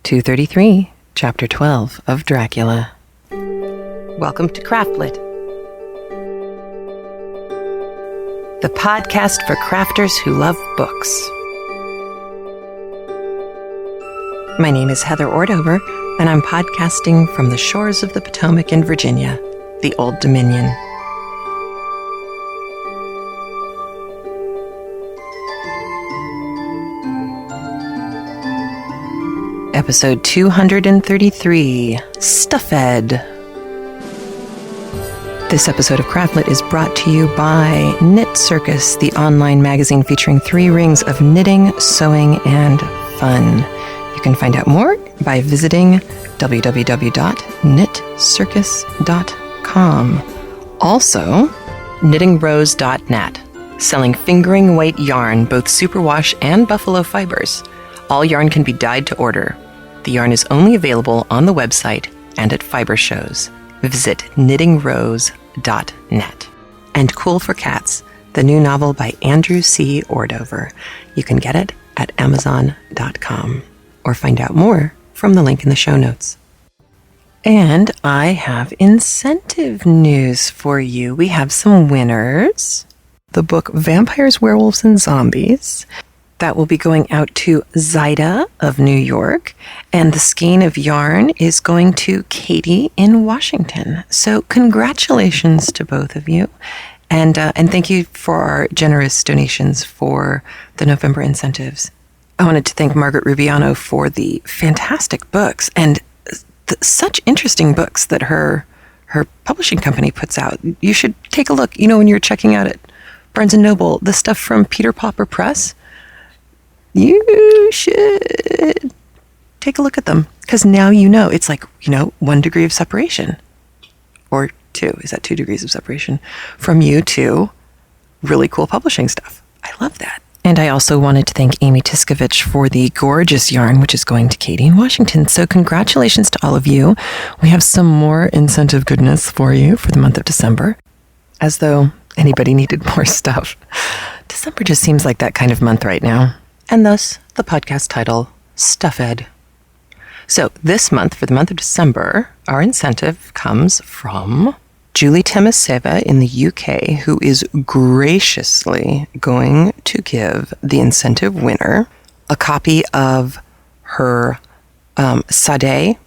233, Chapter 12 of Dracula. Welcome to CraftLit, the podcast for crafters who love books. My name is Heather Ordover, and I'm podcasting from the shores of the Potomac in Virginia, the Old Dominion. Episode 233, Stuffed. This episode of CraftLit is brought to you by Knit Circus, the online magazine featuring 3 rings of knitting, sewing, and fun. You can find out more by visiting www.knitcircus.com. Also, knittingrose.net, selling fingering weight yarn, both superwash and buffalo fibers. All yarn can be dyed to order. The yarn is only available on the website and at fiber shows. Visit knittingrose.net. And Cool for Cats, the new novel by Andrew C. Ordover. You can get it at amazon.com or find out more from the link in the show notes. And I have incentive news for you. We have some winners. The book Vampires, Werewolves, and Zombies. That will be going out to Zaida of New York, and the skein of yarn is going to Katie in Washington. So congratulations to both of you, and thank you for our generous donations for the November incentives. I wanted to thank Margaret Rubiano for the fantastic books and such interesting books that her publishing company puts out. You should take a look. You know, when you're checking out at Barnes & Noble, the stuff from Peter Popper Press. You should take a look at them, because now you know it's like, 1 degree of separation, or 2. Is that 2 degrees of separation from you to really cool publishing stuff? I love that. And I also wanted to thank Amy Tiskovich for the gorgeous yarn, which is going to Katie in Washington. So congratulations to all of you. We have some more incentive goodness for you for the month of December, as though anybody needed more stuff. December just seems like that kind of month right now. And thus, the podcast title, Stuffed. So this month, for the month of December, our incentive comes from Julie Temaseva in the UK, who is graciously going to give the incentive winner a copy of her Sade,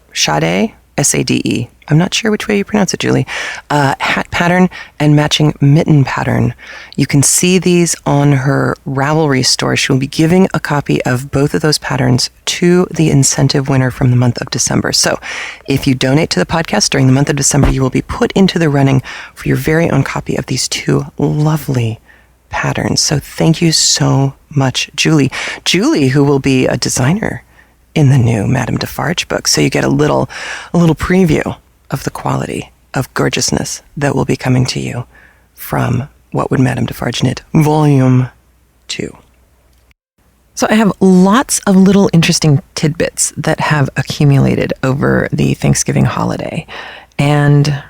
S-A-D-E. I'm not sure which way you pronounce it, Julie. Hat pattern and matching mitten pattern. You can see these on her Ravelry store. She will be giving a copy of both of those patterns to the incentive winner from the month of December. So if you donate to the podcast during the month of December, you will be put into the running for your very own copy of these 2 lovely patterns. So thank you so much, Julie. Julie, who will be a designer in the new Madame Defarge book. So you get a little preview of the quality of gorgeousness that will be coming to you from What Would Madame Defarge Knit, Volume 2. So I have lots of little interesting tidbits that have accumulated over the Thanksgiving holiday. And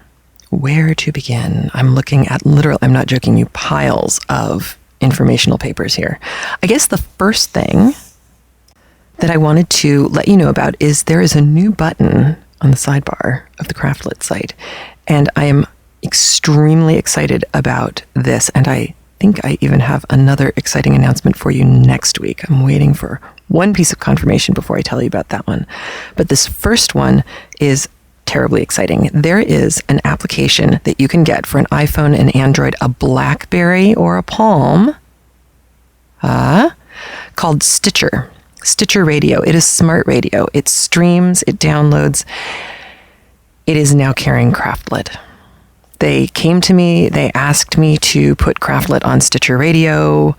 where to begin? I'm looking at I'm not joking you, piles of informational papers here. I guess the first thing that I wanted to let you know about is there is a new button on the sidebar of the CraftLit site. And I am extremely excited about this. And I think I even have another exciting announcement for you next week. I'm waiting for one piece of confirmation before I tell you about that one. But this first one is terribly exciting. There is an application that you can get for an iPhone and Android, a BlackBerry or a Palm, called Stitcher. Stitcher Radio. It is smart radio. It streams, it downloads. It is now carrying CraftLit. They came to me, they asked me to put CraftLit on Stitcher Radio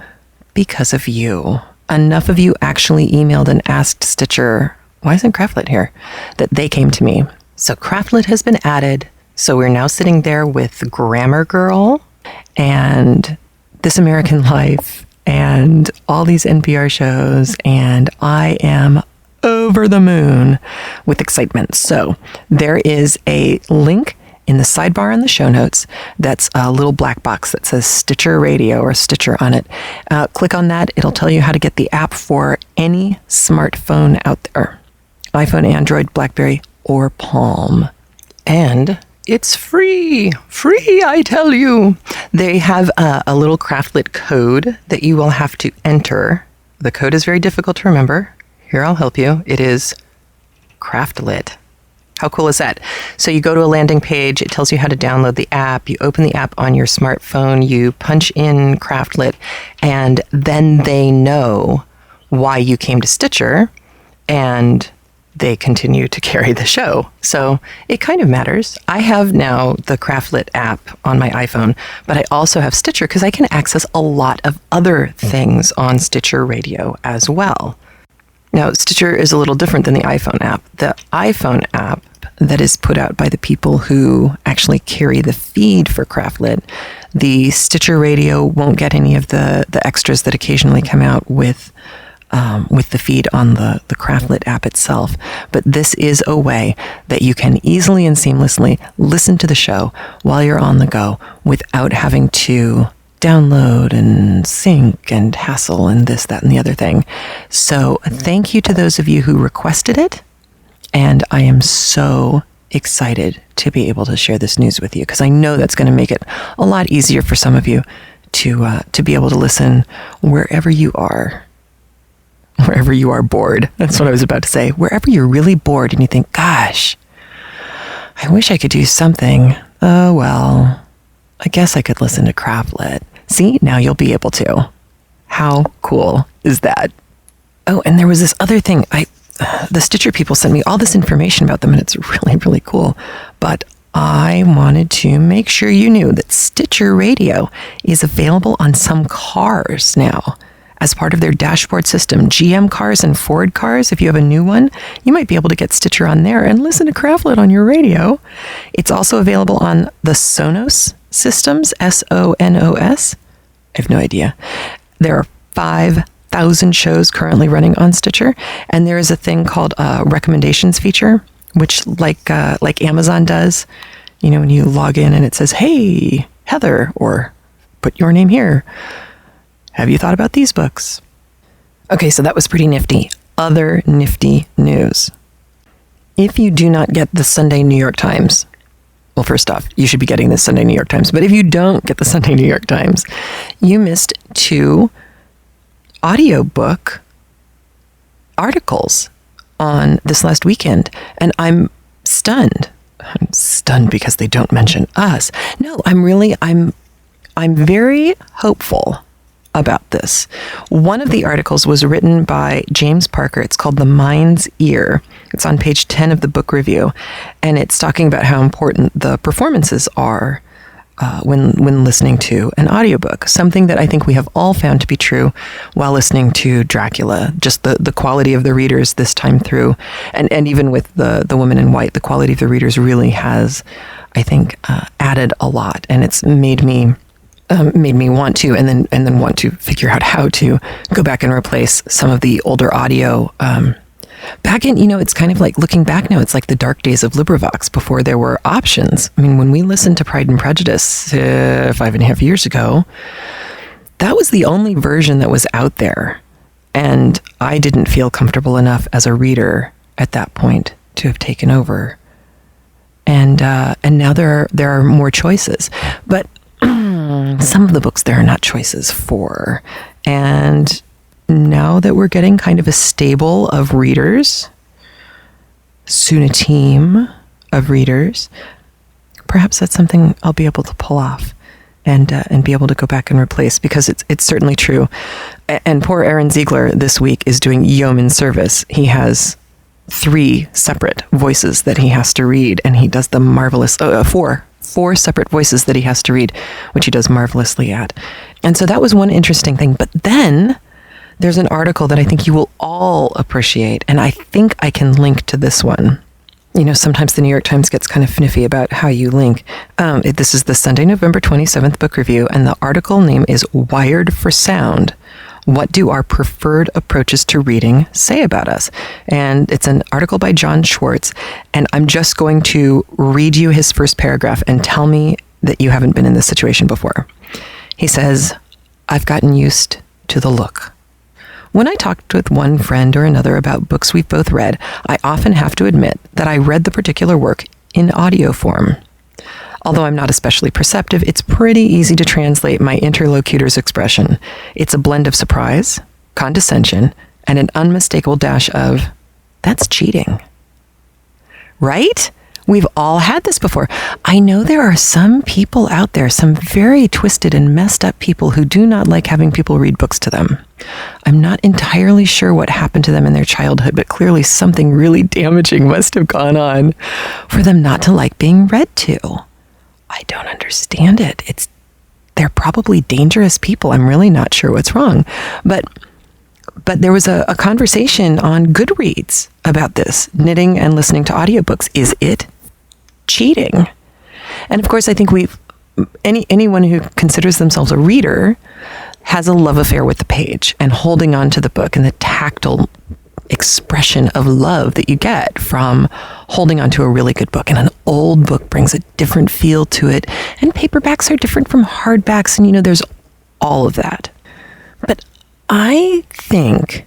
because of you. Enough of you actually emailed and asked Stitcher, why isn't CraftLit here? That they came to me. So CraftLit has been added. So we're now sitting there with Grammar Girl and This American Life and all these NPR shows, and I am over the moon with excitement. So there is a link in the sidebar in the show notes. That's a little black box that says Stitcher Radio or Stitcher on it. Click on that. It'll tell you how to get the app for any smartphone out there. iPhone, Android, BlackBerry, or Palm. And it's free. Free, I tell you. They have a little CraftLit code that you will have to enter. The code is very difficult to remember. Here, I'll help you. It is CraftLit. How cool is that? So you go to a landing page. It tells you how to download the app. You open the app on your smartphone. You punch in CraftLit, and then they know why you came to Stitcher, and they continue to carry the show. So it kind of matters. I have now the CraftLit app on my iPhone, but I also have Stitcher because I can access a lot of other things on Stitcher Radio as well. Now, Stitcher is a little different than the iPhone app. The iPhone app that is put out by the people who actually carry the feed for CraftLit, the Stitcher Radio won't get any of the extras that occasionally come out with the feed on the CraftLit app itself. But this is a way that you can easily and seamlessly listen to the show while you're on the go without having to download and sync and hassle and this, that, and the other thing. So thank you to those of you who requested it. And I am so excited to be able to share this news with you because I know that's going to make it a lot easier for some of you to be able to listen wherever you are. Wherever you are bored. That's what I was about to say. Wherever you're really bored and you think, gosh, I wish I could do something. Oh, well, I guess I could listen to CraftLit. See, now you'll be able to. How cool is that? Oh, and there was this other thing. The Stitcher people sent me all this information about them, and it's really, really cool. But I wanted to make sure you knew that Stitcher Radio is available on some cars now. As part of their dashboard system, GM cars and Ford cars, if you have a new one, you might be able to get Stitcher on there and listen to CraftLit on your radio. It's also available on the Sonos systems, Sonos. I have no idea. There are 5,000 shows currently running on Stitcher, and there is a thing called a recommendations feature, which like Amazon does, when you log in and it says, hey, Heather, or put your name here. Have you thought about these books? Okay, so that was pretty nifty. Other nifty news. If you do not get the Sunday New York Times, well, first off, you should be getting the Sunday New York Times. But if you don't get the Sunday New York Times, you missed 2 audiobook articles on this last weekend. And I'm stunned. I'm stunned because they don't mention us. No, I'm very hopeful about this. One of the articles was written by James Parker. It's called The Mind's Ear. It's on page 10 of the book review, and it's talking about how important the performances are when listening to an audiobook, something that I think we have all found to be true while listening to Dracula. Just the quality of the readers this time through, and even with the Woman in White, the quality of the readers really has, I think, added a lot, and it's made me want to, and then want to figure out how to go back and replace some of the older audio. Back in, it's kind of like looking back now, it's like the dark days of LibriVox before there were options. I mean, when we listened to Pride and Prejudice 5.5 years ago, that was the only version that was out there. And I didn't feel comfortable enough as a reader at that point to have taken over. And now there are more choices. But some of the books there are not choices for. And now that we're getting kind of a stable of readers, soon a team of readers, perhaps that's something I'll be able to pull off and be able to go back and replace, because it's certainly true. And poor Aaron Ziegler this week is doing yeoman service. He has 3 separate voices that he has to read, and he does the marvelous, 4 separate voices that he has to read, which he does marvelously at. And so that was one interesting thing. But then there's an article that I think you will all appreciate, and I think I can link to this one. Sometimes the New York Times gets kind of fniffy about how you link. This is the Sunday, November 27th book review, and the article name is Wired for Sound. What do our preferred approaches to reading say about us? And it's an article by John Schwartz, and I'm just going to read you his first paragraph and tell me that you haven't been in this situation before. He says, I've gotten used to the look. When I talked with one friend or another about books we've both read, I often have to admit that I read the particular work in audio form. Although I'm not especially perceptive, it's pretty easy to translate my interlocutor's expression. It's a blend of surprise, condescension, and an unmistakable dash of, that's cheating. Right? We've all had this before. I know there are some people out there, some very twisted and messed up people who do not like having people read books to them. I'm not entirely sure what happened to them in their childhood, but clearly something really damaging must have gone on for them not to like being read to. I don't understand it. They're probably dangerous people. I'm really not sure what's wrong. But there was a conversation on Goodreads about this, knitting and listening to audiobooks. Is it cheating? And of course, I think anyone who considers themselves a reader has a love affair with the page and holding on to the book and the tactile expression of love that you get from holding on to a really good book. And an old book brings a different feel to it. And paperbacks are different from hardbacks. And, there's all of that. But I think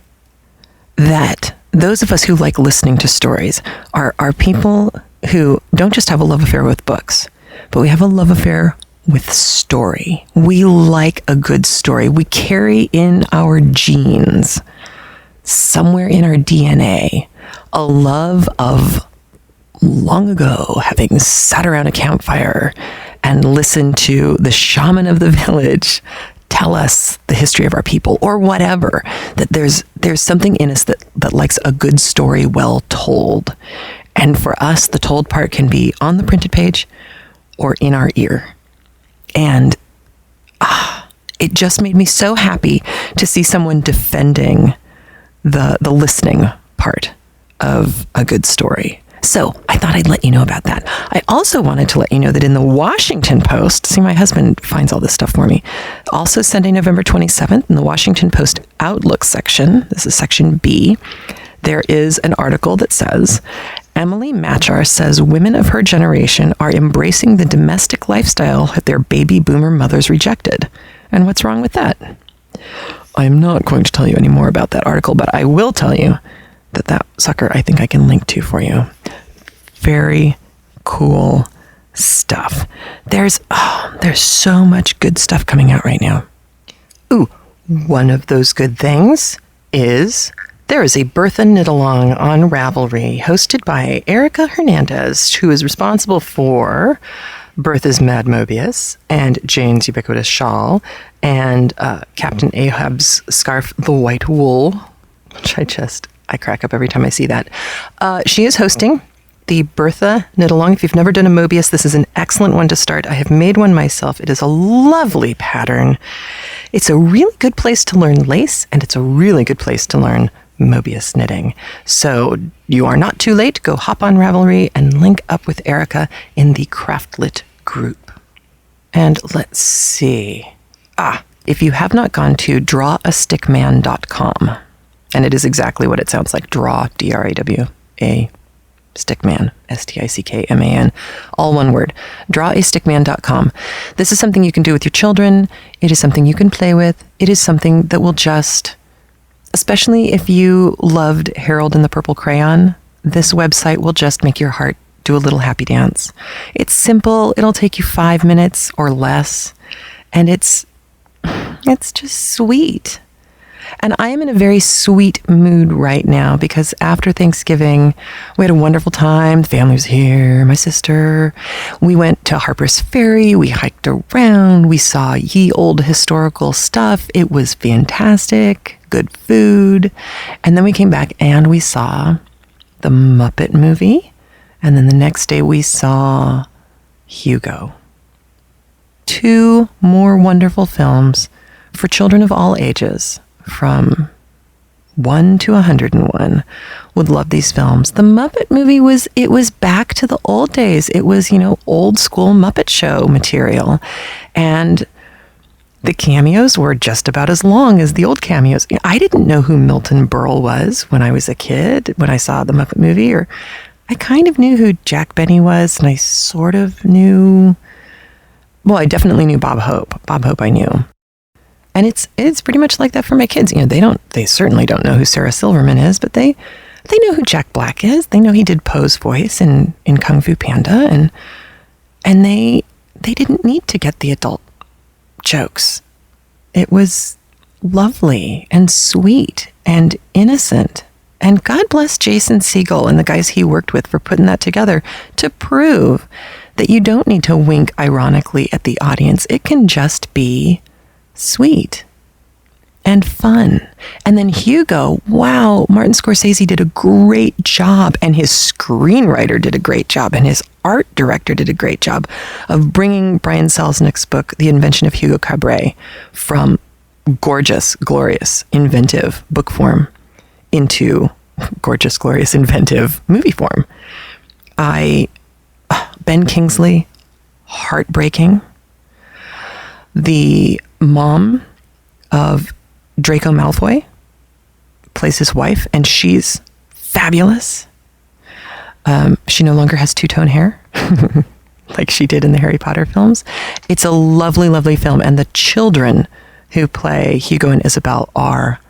that those of us who like listening to stories are people who don't just have a love affair with books, but we have a love affair with story. We like a good story. We carry in our genes, somewhere in our DNA, a love of long ago having sat around a campfire and listened to the shaman of the village tell us the history of our people or whatever, that there's something in us that likes a good story well told. And for us, the told part can be on the printed page or in our ear. And it just made me so happy to see someone defending the listening part of a good story. So I thought I'd let you know about that. I also wanted to let you know that in the Washington Post, see, my husband finds all this stuff for me. Also Sunday, November 27th, in the Washington Post Outlook section, this is section B, there is an article that says, Emily Machar says women of her generation are embracing the domestic lifestyle that their baby boomer mothers rejected. And what's wrong with that? I'm not going to tell you any more about that article, but I will tell you that sucker I think I can link to for you. Very cool stuff. There's so much good stuff coming out right now. Ooh, one of those good things is there is a Bertha Knit-Along on Ravelry hosted by Erica Hernandez, who is responsible for Bertha's Mad Mobius and Jane's Ubiquitous Shawl and Captain Ahab's scarf, The White Wool, which I crack up every time I see that. She is hosting the Bertha Knit-Along. If you've never done a Mobius, this is an excellent one to start. I have made one myself. It is a lovely pattern. It's a really good place to learn lace, and it's a really good place to learn Mobius knitting. So you are not too late. Go hop on Ravelry and link up with Erica in the CraftLit group. And let's see. If you have not gone to drawastickman.com, and it is exactly what it sounds like, draw, D-R-A-W-A, stickman, S-T-I-C-K-M-A-N, all one word, drawastickman.com. This is something you can do with your children. It is something you can play with. It is something that will just, especially if you loved Harold and the Purple Crayon, this website will just make your heart do a little happy dance. It's simple. It'll take you 5 minutes or less. And it's just sweet. And I am in a very sweet mood right now because after Thanksgiving, we had a wonderful time. The family was here, my sister. We went to Harper's Ferry. We hiked around. We saw ye old historical stuff. It was fantastic. Good food. And then we came back and we saw the Muppet movie. And then the next day we saw Hugo. 2 more wonderful films for children of all ages, from 1 to 101, would love these films. The Muppet movie was back to the old days. It was, old school Muppet Show material. And the cameos were just about as long as the old cameos. I didn't know who Milton Berle was when I was a kid, when I saw the Muppet movie, or I kind of knew who Jack Benny was, and I sort of knew, well, I definitely knew Bob Hope. Bob Hope I knew. And it's pretty much like that for my kids. They certainly don't know who Sarah Silverman is, but they know who Jack Black is. They know he did Poe's voice in Kung Fu Panda, and they didn't need to get the adult jokes. It was lovely and sweet and innocent. And God bless Jason Segel and the guys he worked with for putting that together to prove that you don't need to wink ironically at the audience. It can just be sweet and fun. And then Hugo, wow, Martin Scorsese did a great job, and his screenwriter did a great job, and his art director did a great job of bringing Brian Selznick's book, The Invention of Hugo Cabret, from gorgeous, glorious, inventive book form into gorgeous, glorious, inventive movie form. Ben Kingsley, heartbreaking. The mom of Draco Malfoy plays his wife, and she's fabulous. She no longer has two-tone hair like she did in the Harry Potter films. It's a lovely, lovely film, and the children who play Hugo and Isabel are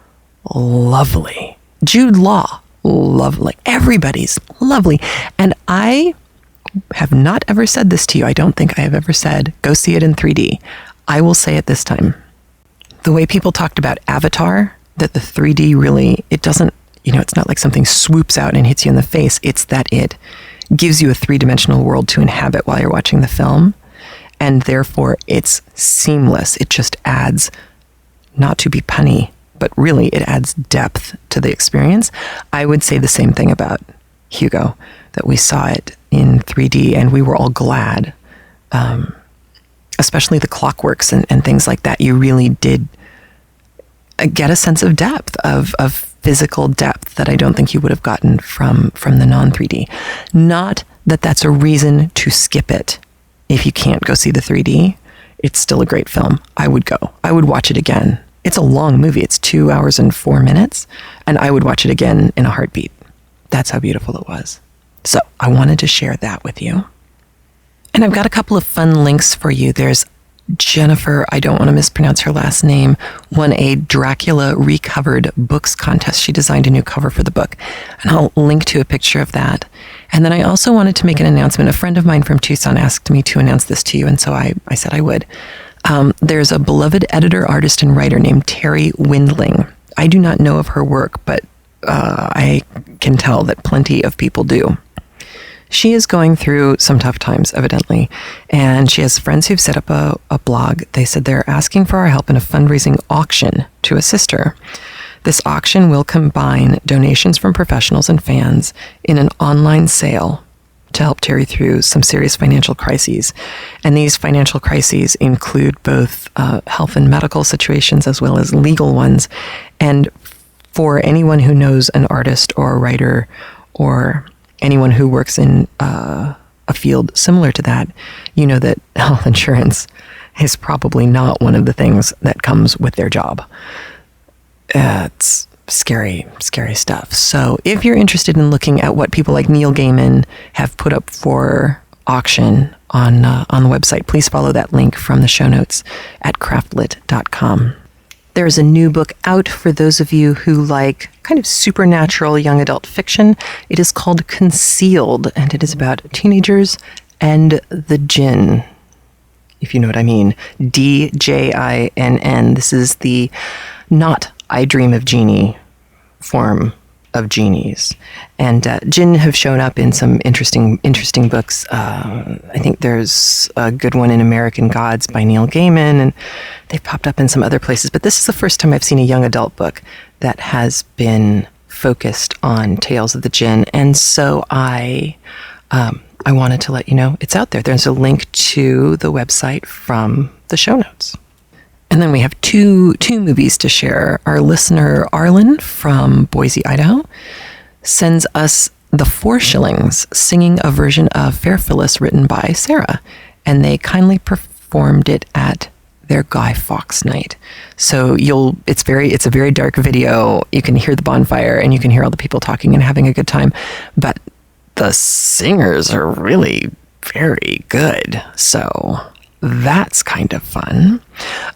lovely. Jude Law, lovely. Everybody's lovely. And I have not ever said this to you. I don't think I have ever said, go see it in 3D. I will say it this time. The way people talked about Avatar, that the 3D really, it doesn't, it's not like something swoops out and hits you in the face. It's that it gives you a three-dimensional world to inhabit while you're watching the film. And therefore, it's seamless. It just adds, not to be punny, but really it adds depth to the experience. I would say the same thing about Hugo, that we saw it in 3D and we were all glad, especially the clockworks and things like that. You really did get a sense of depth, of physical depth that I don't think you would have gotten from the non-3D. Not that that's a reason to skip it if you can't go see the 3D. It's still a great film. I would go. I would watch it again. It's a long movie. It's 2 hours and 4 minutes, and I would watch it again in a heartbeat. That's how beautiful it was. So I wanted to share that with you. And I've got a couple of fun links for you. There's Jennifer, I don't want to mispronounce her last name, won a Dracula recovered books contest. She designed a new cover for the book, and I'll link to a picture of that. And then I also wanted to make an announcement. A friend of mine from Tucson asked me to announce this to you, and so I said I would. There's a beloved editor, artist, and writer named Terry Windling. I do not know of her work, but I can tell that plenty of people do. She is going through some tough times, evidently, and she has friends who've set up a blog. They said they're asking for our help in a fundraising auction to assist her. This auction will combine donations from professionals and fans in an online sale to help Terry through some serious financial crises. And these financial crises include both health and medical situations as well as legal ones. And for anyone who knows an artist or a writer or anyone who works in a field similar to that, you know that health insurance is probably not one of the things that comes with their job. It's scary, scary stuff. So if you're interested in looking at what people like Neil Gaiman have put up for auction on the website, please follow that link from the show notes at craftlit.com. There's a new book out for those of you who like kind of supernatural young adult fiction. It is called Concealed, and it is about teenagers and the djinn, if you know what I mean. DJINN. This is the not I Dream of Jeannie form of genies. And jinn have shown up in some interesting books. I think there's a good one in American Gods by Neil Gaiman, and they've popped up in some other places. But this is the first time I've seen a young adult book that has been focused on tales of the jinn. And so I wanted to let you know it's out there. There's a link to the website from the show notes. And then we have two movies to share. Our listener, Arlen from Boise, Idaho, sends us the 4 Shillings singing a version of Fair Phyllis written by Sarah. And they kindly performed it at their Guy Fawkes night. So it's a very dark video. You can hear the bonfire and you can hear all the people talking and having a good time. But the singers are really very good. So that's kind of fun.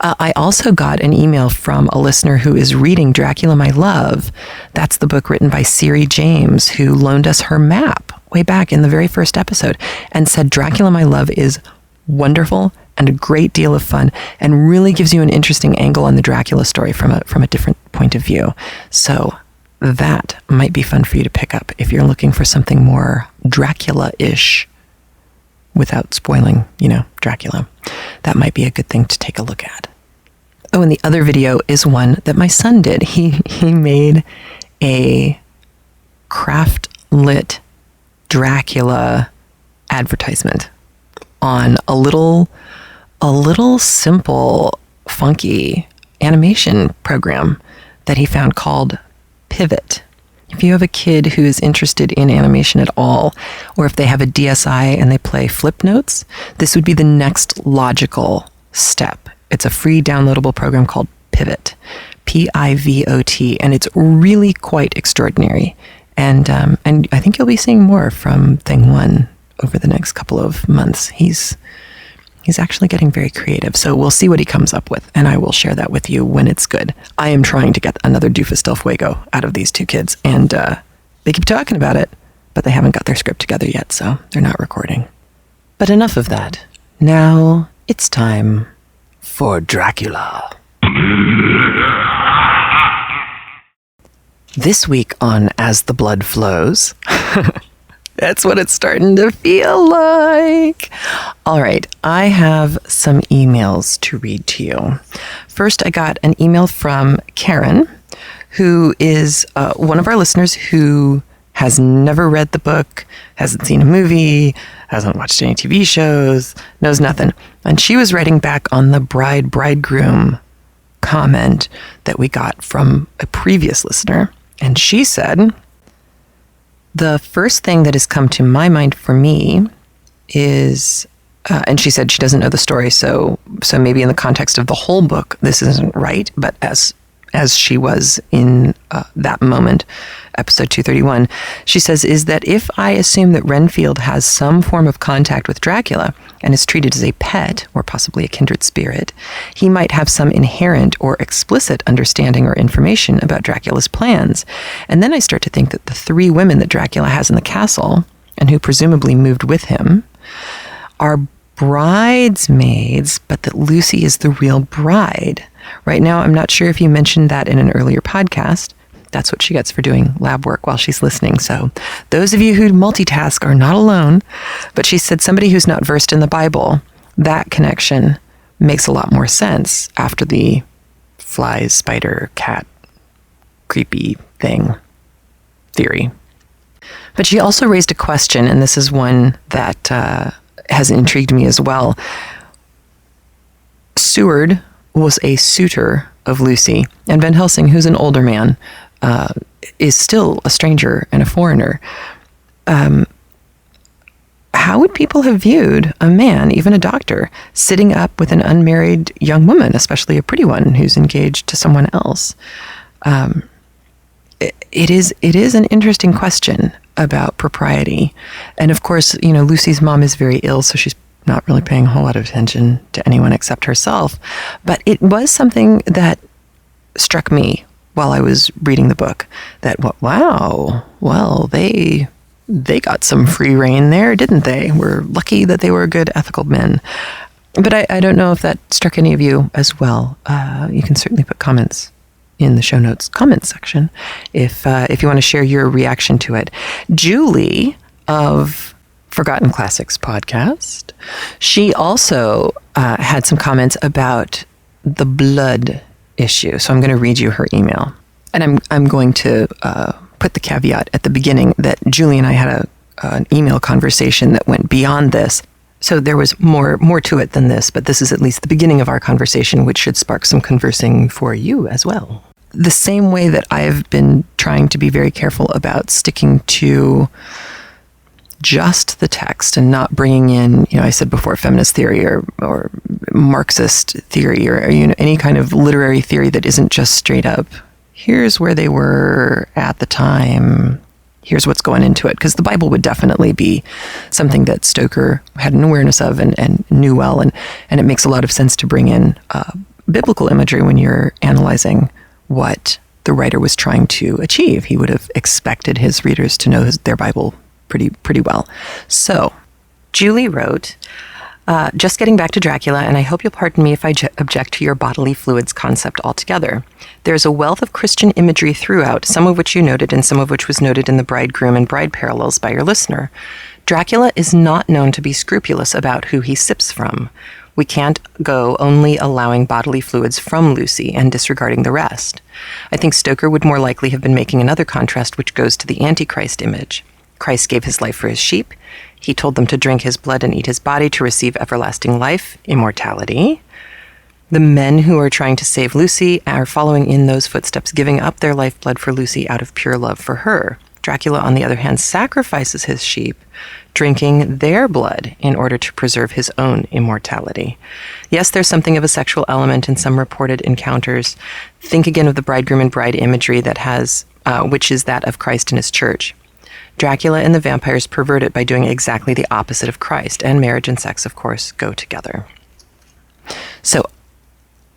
I also got an email from a listener who is reading Dracula, My Love. That's the book written by Siri James, who loaned us her map way back in the very first episode and said Dracula, My Love is wonderful and a great deal of fun and really gives you an interesting angle on the Dracula story from a different point of view. So that might be fun for you to pick up if you're looking for something more Dracula-ish without spoiling, Dracula. That might be a good thing to take a look at. Oh, and the other video is one that my son did. He made a CraftLit Dracula advertisement on a little simple, funky animation program that he found called Pivot. If you have a kid who is interested in animation at all, or if they have a DSi and they play flip notes, this would be the next logical step. It's a free downloadable program called Pivot, Pivot, and it's really quite extraordinary. And I think you'll be seeing more from Thing One over the next couple of months. He's actually getting very creative, so we'll see what he comes up with, and I will share that with you when it's good. I am trying to get another Doofus Del Fuego out of these two kids, and they keep talking about it, but they haven't got their script together yet, so they're not recording. But enough of that. Now it's time for Dracula. This week on As the Blood Flows... That's what it's starting to feel like. All right, I have some emails to read to you. First, I got an email from Karen, who is one of our listeners who has never read the book, hasn't seen a movie, hasn't watched any TV shows, knows nothing. And she was writing back on the bridegroom comment that we got from a previous listener. And she said, the first thing that has come to my mind for me is, and she said she doesn't know the story, so maybe in the context of the whole book, this isn't right, but as she was in that moment, episode 231, she says, is that if I assume that Renfield has some form of contact with Dracula and is treated as a pet, or possibly a kindred spirit, he might have some inherent or explicit understanding or information about Dracula's plans. And then I start to think that the three women that Dracula has in the castle, and who presumably moved with him, are bridesmaids, but that Lucy is the real bride. Right now, I'm not sure if you mentioned that in an earlier podcast. That's what she gets for doing lab work while she's listening. So those of you who multitask are not alone. But she said somebody who's not versed in the Bible, that connection makes a lot more sense after the fly, spider, cat, creepy thing theory. But she also raised a question, and this is one that has intrigued me as well. Seward was a suitor of Lucy, and Van Helsing, who's an older man, is still a stranger and a foreigner. How would people have viewed a man, even a doctor, sitting up with an unmarried young woman, especially a pretty one who's engaged to someone else? It is an interesting question about propriety. And of course, Lucy's mom is very ill, so she's not really paying a whole lot of attention to anyone except herself. But it was something that struck me while I was reading the book, that, wow, well, they got some free rein there, didn't they? We're lucky that they were good, ethical men. But I don't know if that struck any of you as well. You can certainly put comments in the show notes comments section if you want to share your reaction to it. Julie of Forgotten Classics podcast, she also had some comments about the blood issue. So I'm going to read you her email. And I'm going to put the caveat at the beginning that Julie and I had an email conversation that went beyond this. So there was more to it than this, but this is at least the beginning of our conversation, which should spark some conversing for you as well. The same way that I've been trying to be very careful about sticking to just the text and not bringing in, I said before, feminist theory or Marxist theory or any kind of literary theory that isn't just straight up, here's where they were at the time, here's what's going into it. Because the Bible would definitely be something that Stoker had an awareness of and knew well. And it makes a lot of sense to bring in biblical imagery when you're analyzing what the writer was trying to achieve. He would have expected his readers to know their Bible pretty well. So, Julie wrote, just getting back to Dracula, and I hope you'll pardon me if I object to your bodily fluids concept altogether. There's a wealth of Christian imagery throughout, some of which you noted and some of which was noted in the bridegroom and bride parallels by your listener. Dracula is not known to be scrupulous about who he sips from. We can't go only allowing bodily fluids from Lucy and disregarding the rest. I think Stoker would more likely have been making another contrast which goes to the Antichrist image. Christ gave his life for his sheep. He told them to drink his blood and eat his body to receive everlasting life, immortality. The men who are trying to save Lucy are following in those footsteps, giving up their lifeblood for Lucy out of pure love for her. Dracula, on the other hand, sacrifices his sheep, drinking their blood in order to preserve his own immortality. Yes, there's something of a sexual element in some reported encounters. Think again of the bridegroom and bride imagery that has, which is that of Christ and his church. Dracula and the vampires pervert it by doing exactly the opposite of Christ, and marriage and sex, of course, go together. So,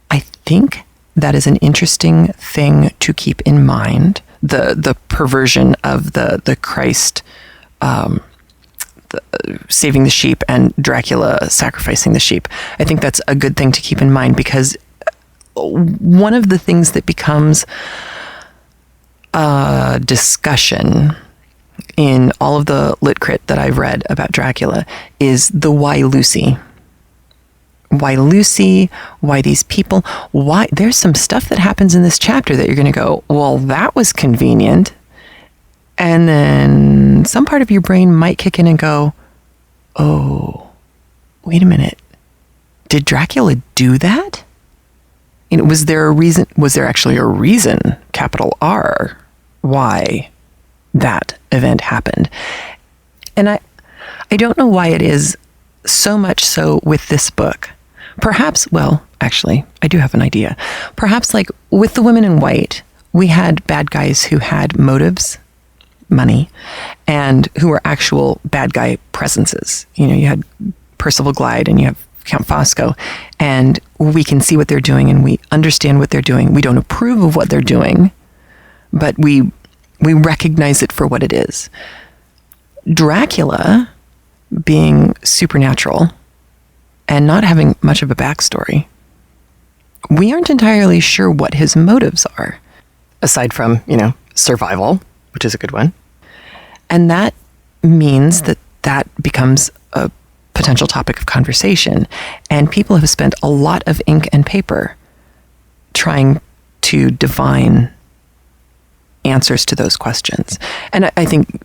I think that is an interesting thing to keep in mind. The perversion of the Christ saving the sheep and Dracula sacrificing the sheep. I think that's a good thing to keep in mind, because one of the things that becomes a discussion in all of the lit crit that I've read about Dracula is the why Lucy. Why Lucy? Why these people? Why? There's some stuff that happens in this chapter that you're going to go, well, that was convenient. And then some part of your brain might kick in and go, oh, wait a minute. Did Dracula do that? Was there a reason? Was there actually a reason, capital R, why that event happened? And I don't know why it is so much so with this book. Perhaps, well, actually, I do have an idea. Perhaps like with the women in white, we had bad guys who had motives, money, and who were actual bad guy presences. You know, you had Percival Glyde and you have Count Fosco, and we can see what they're doing and we understand what they're doing. We don't approve of what they're doing, but we recognize it for what it is. Dracula, being supernatural and not having much of a backstory, we aren't entirely sure what his motives are, aside from, survival, which is a good one. And that means that becomes a potential topic of conversation. And people have spent a lot of ink and paper trying to divine answers to those questions. And I think,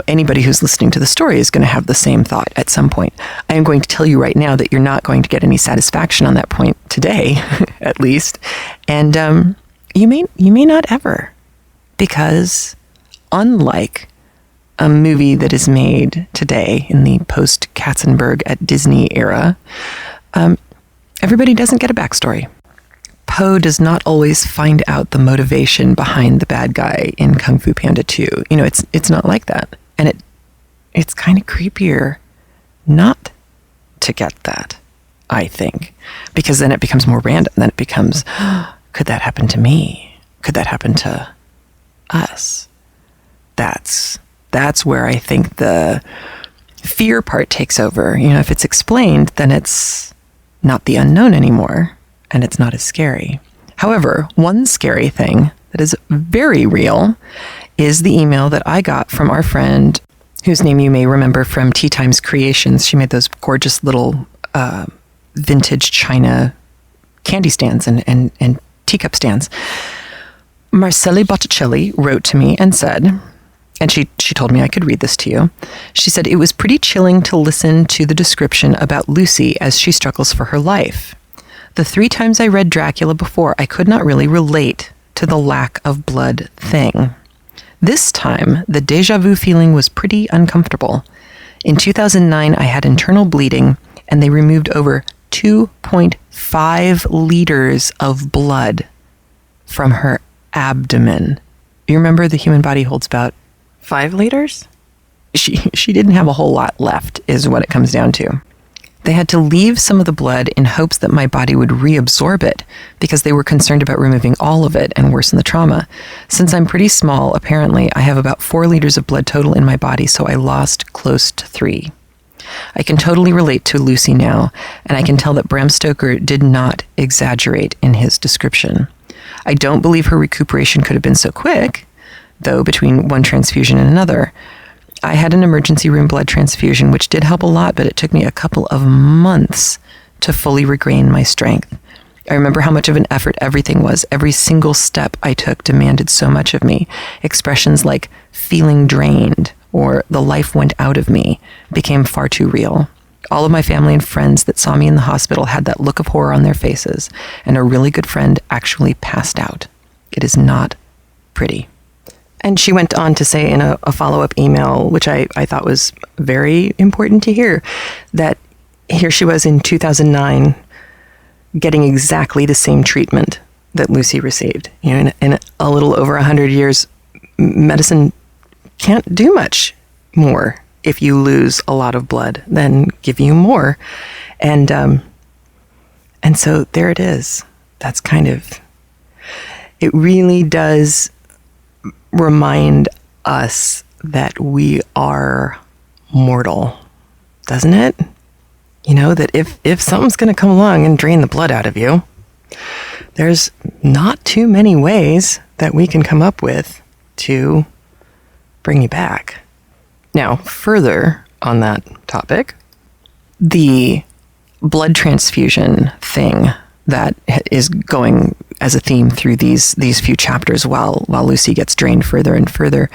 anybody who's listening to the story is going to have the same thought at some point. I am going to tell you right now that you're not going to get any satisfaction on that point today, at least. And you may not ever, because unlike a movie that is made today in the post-Katzenberg at Disney era, everybody doesn't get a backstory. Poe does not always find out the motivation behind the bad guy in Kung Fu Panda 2. It's not like that. And it's kind of creepier not to get that, I think. Because then it becomes more random. Then it becomes, could that happen to me? Could that happen to us? That's where I think the fear part takes over. If it's explained, then it's not the unknown anymore. And it's not as scary. However, one scary thing that is very real is the email that I got from our friend, whose name you may remember from Tea Times Creations. She made those gorgeous little vintage china candy stands and teacup stands. Marcelli Botticelli wrote to me and said, and she told me I could read this to you. She said, it was pretty chilling to listen to the description about Lucy as she struggles for her life. The 3 times I read Dracula before, I could not really relate to the lack of blood thing. This time, the déjà vu feeling was pretty uncomfortable. In 2009, I had internal bleeding, and they removed over 2.5 liters of blood from her abdomen. You remember the human body holds about 5 liters? She didn't have a whole lot left, is what it comes down to. They had to leave some of the blood in hopes that my body would reabsorb it because they were concerned about removing all of it and worsen the trauma. Since I'm pretty small, apparently, I have about 4 liters of blood total in my body, so I lost close to 3. I can totally relate to Lucy now, and I can tell that Bram Stoker did not exaggerate in his description. I don't believe her recuperation could have been so quick, though, between one transfusion and another. I had an emergency room blood transfusion, which did help a lot, but it took me a couple of months to fully regain my strength. I remember how much of an effort everything was. Every single step I took demanded so much of me. Expressions like feeling drained or the life went out of me became far too real. All of my family and friends that saw me in the hospital had that look of horror on their faces, and a really good friend actually passed out. It is not pretty. And she went on to say in a follow-up email, which I thought was very important to hear, that here she was in 2009 getting exactly the same treatment that Lucy received. You know, in a little over 100 years, medicine can't do much more if you lose a lot of blood than give you more. And so there it is. That's kind of, it really does remind us that we are mortal, doesn't it? You know, that if something's going to come along and drain the blood out of you, there's not too many ways that we can come up with to bring you back. Now, further on that topic, the blood transfusion thing that is going as a theme through these few chapters while Lucy gets drained further and further.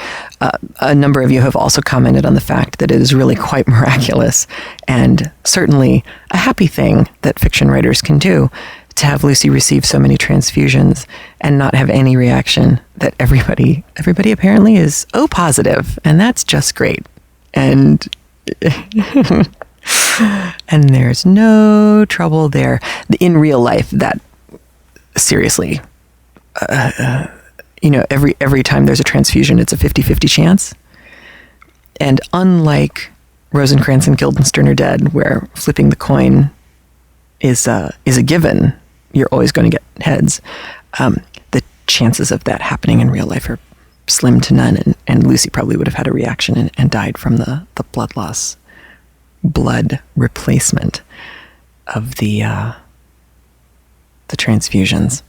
A number of you have also commented on the fact that it is really quite miraculous and certainly a happy thing that fiction writers can do to have Lucy receive so many transfusions and not have any reaction, that everybody apparently is O positive, and that's just great. And and there's no trouble there. In real life, that seriously, every time there's a transfusion, it's a 50-50 chance. And unlike Rosencrantz and Guildenstern are Dead, where flipping the coin is a given, you're always going to get heads. The chances of that happening in real life are slim to none, and Lucy probably would have had a reaction and died from the blood loss, blood replacement of the transfusions.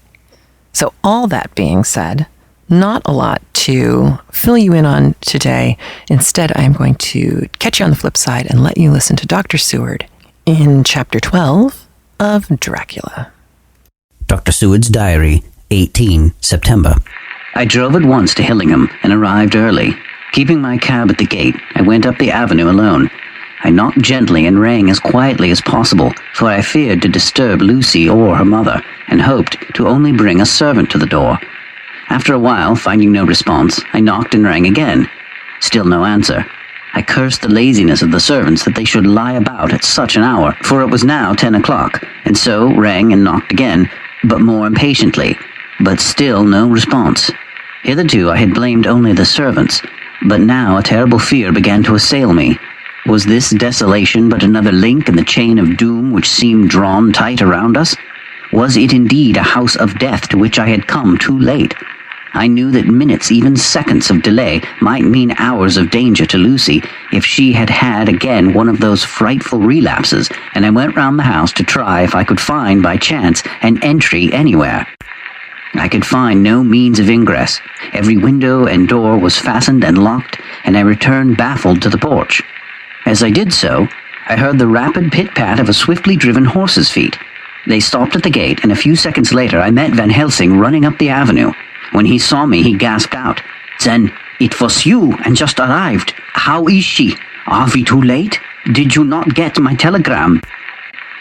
So all that being said, not a lot to fill you in on today. Instead, I'm going to catch you on the flip side and let you listen to Dr. Seward in Chapter 12 of Dracula. Dr. Seward's Diary, 18 September. I drove at once to Hillingham and arrived early. Keeping my cab at the gate, I went up the avenue alone. I knocked gently and rang as quietly as possible, for I feared to disturb Lucy or her mother, and hoped to only bring a servant to the door. After a while, finding no response, I knocked and rang again. Still no answer. I cursed the laziness of the servants that they should lie about at such an hour, for it was now 10 o'clock, and so rang and knocked again, but more impatiently, but still no response. Hitherto I had blamed only the servants, but now a terrible fear began to assail me. Was this desolation but another link in the chain of doom which seemed drawn tight around us? Was it indeed a house of death to which I had come too late? I knew that minutes, even seconds of delay might mean hours of danger to Lucy if she had had again one of those frightful relapses, and I went round the house to try if I could find by chance an entry anywhere. I could find no means of ingress. Every window and door was fastened and locked, and I returned baffled to the porch. As I did so, I heard the rapid pit-pat of a swiftly driven horse's feet. They stopped at the gate, and a few seconds later I met Van Helsing running up the avenue. When he saw me, he gasped out, "Then it was you, and just arrived. How is she? Are we too late? Did you not get my telegram?"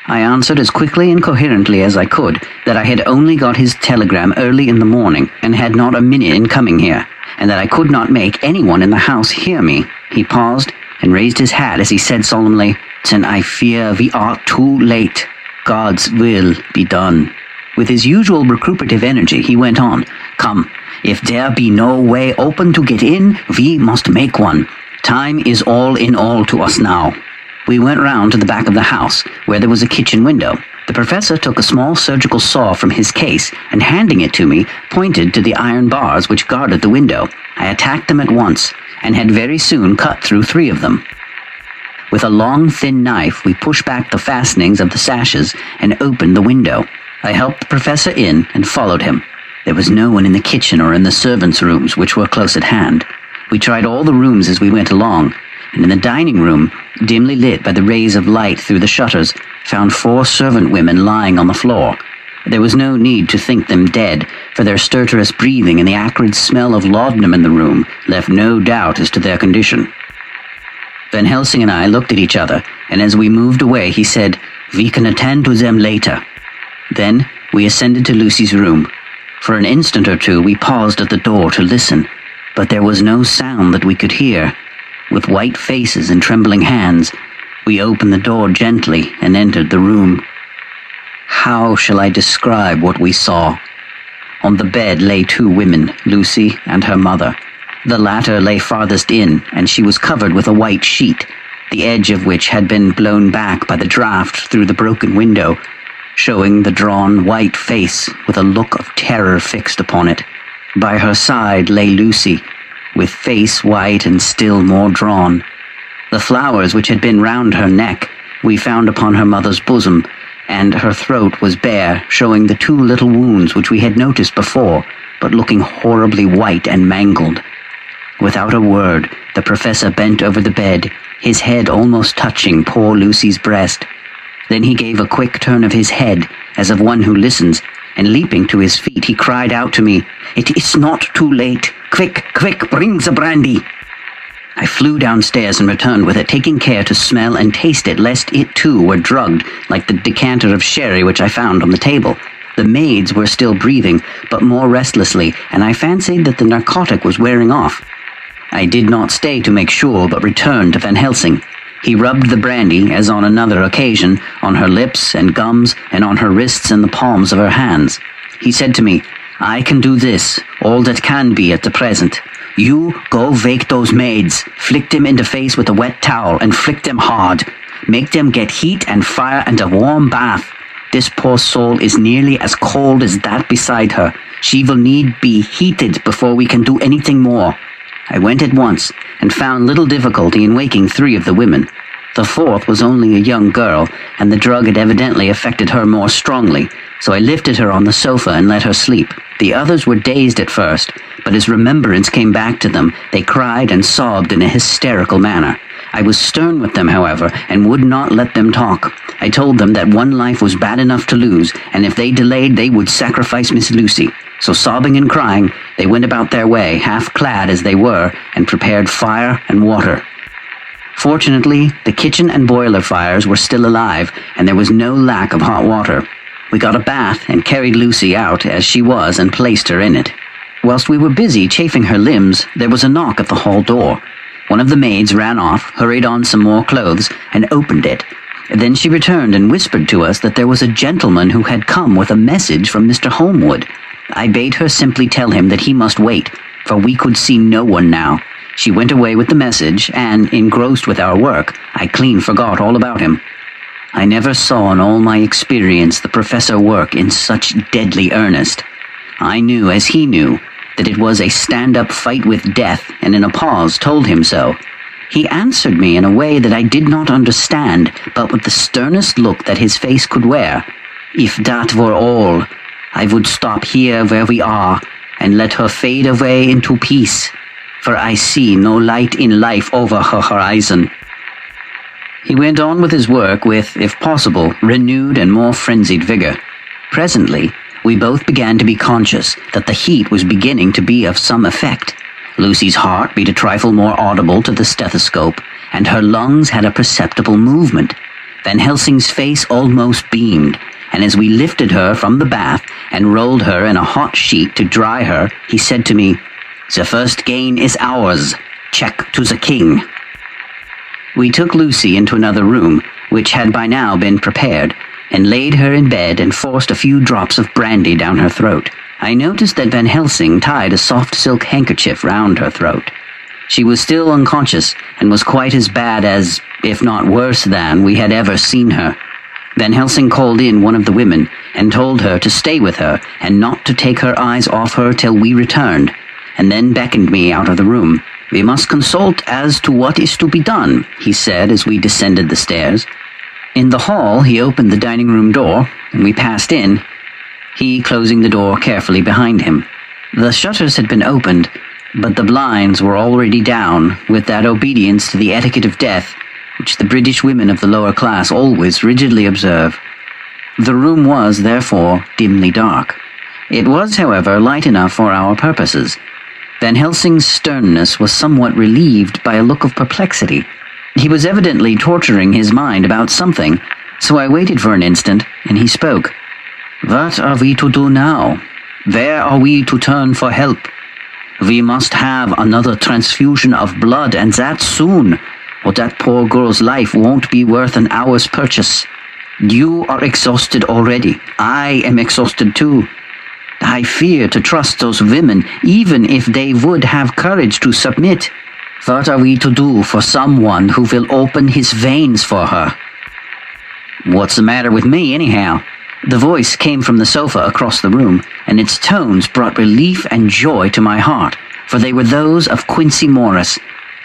I answered as quickly and coherently as I could that I had only got his telegram early in the morning, and had not a minute in coming here, and that I could not make anyone in the house hear me. He paused and raised his hat as he said solemnly, "Then I fear we are too late. God's will be done." With his usual recuperative energy, he went on, Come, if there be no way open to get in, we must make one. Time is all in all to us now. We went round to the back of the house, where there was a kitchen window. The professor took a small surgical saw from his case, and handing it to me, pointed to the iron bars which guarded the window. I attacked them at once, and had very soon cut through 3 of them. With a long, thin knife, we pushed back the fastenings of the sashes and opened the window. I helped the professor in and followed him. There was no one in the kitchen or in the servants' rooms, which were close at hand. We tried all the rooms as we went along, and in the dining room, dimly lit by the rays of light through the shutters, found 4 servant women lying on the floor. There was no need to think them dead, for their stertorous breathing and the acrid smell of laudanum in the room left no doubt as to their condition. Van Helsing and I looked at each other, and as we moved away, he said, "We can attend to them later." Then we ascended to Lucy's room. For an instant or two, we paused at the door to listen, but there was no sound that we could hear. With white faces and trembling hands, we opened the door gently and entered the room. How shall I describe what we saw? On the bed lay 2 women, Lucy and her mother. The latter lay farthest in, and she was covered with a white sheet, the edge of which had been blown back by the draught through the broken window, showing the drawn white face with a look of terror fixed upon it. By her side lay Lucy, with face white and still more drawn. The flowers which had been round her neck we found upon her mother's bosom, and her throat was bare, showing the 2 little wounds which we had noticed before, but looking horribly white and mangled. Without a word, the professor bent over the bed, his head almost touching poor Lucy's breast. Then he gave a quick turn of his head, as of one who listens, and leaping to his feet, he cried out to me, "It is not too late. Quick, quick, bring the brandy." I flew downstairs and returned with it, taking care to smell and taste it, lest it too were drugged, like the decanter of sherry which I found on the table. The maids were still breathing, but more restlessly, and I fancied that the narcotic was wearing off. I did not stay to make sure, but returned to Van Helsing. He rubbed the brandy, as on another occasion, on her lips and gums, and on her wrists and the palms of her hands. He said to me, "I can do this, all that can be at the present. You go wake those maids, flick them in the face with a wet towel, and flick them hard. Make them get heat and fire and a warm bath. This poor soul is nearly as cold as that beside her. She will need be heated before we can do anything more." I went at once, and found little difficulty in waking 3 of the women. The 4th was only a young girl, and the drug had evidently affected her more strongly, so I lifted her on the sofa and let her sleep. The others were dazed at first, but as remembrance came back to them, they cried and sobbed in a hysterical manner. I was stern with them, however, and would not let them talk. I told them that one life was bad enough to lose, and if they delayed, they would sacrifice Miss Lucy. So sobbing and crying, they went about their way, half clad as they were, and prepared fire and water. Fortunately, the kitchen and boiler fires were still alive, and there was no lack of hot water. We got a bath and carried Lucy out as she was and placed her in it. Whilst we were busy chafing her limbs, there was a knock at the hall door. One of the maids ran off, hurried on some more clothes, and opened it. Then she returned and whispered to us that there was a gentleman who had come with a message from Mr. Holmwood. I bade her simply tell him that he must wait, for we could see no one now. She went away with the message, and, engrossed with our work, I clean forgot all about him. I never saw in all my experience the professor work in such deadly earnest. I knew, as he knew, that it was a stand-up fight with death, and in a pause told him so. He answered me in a way that I did not understand, but with the sternest look that his face could wear. If that were all, I would stop here where we are, and let her fade away into peace, for I see no light in life over her horizon. He went on with his work with, if possible, renewed and more frenzied vigor. Presently, we both began to be conscious that the heat was beginning to be of some effect. Lucy's heart beat a trifle more audible to the stethoscope, and her lungs had a perceptible movement. Van Helsing's face almost beamed, and as we lifted her from the bath and rolled her in a hot sheet to dry her, he said to me, "The first gain is ours. Check to the king." We took Lucy into another room, which had by now been prepared, and laid her in bed and forced a few drops of brandy down her throat. I noticed that Van Helsing tied a soft silk handkerchief round her throat. She was still unconscious and was quite as bad as, if not worse than, we had ever seen her. Van Helsing called in one of the women and told her to stay with her and not to take her eyes off her till we returned, and then beckoned me out of the room. "We must consult as to what is to be done," he said as we descended the stairs. In the hall, he opened the dining room door, and we passed in, he closing the door carefully behind him. The shutters had been opened, but the blinds were already down, with that obedience to the etiquette of death which the British women of the lower class always rigidly observe. The room was, therefore, dimly dark. It was, however, light enough for our purposes. Van Helsing's sternness was somewhat relieved by a look of perplexity. He was evidently torturing his mind about something, so I waited for an instant, and he spoke. "What are we to do now? Where are we to turn for help? We must have another transfusion of blood, and that soon, or that poor girl's life won't be worth an hour's purchase. You are exhausted already. I am exhausted too. I fear to trust those women, even if they would have courage to submit. What are we to do for someone who will open his veins for her?" "What's the matter with me, anyhow?" The voice came from the sofa across the room, and its tones brought relief and joy to my heart, for they were those of Quincy Morris.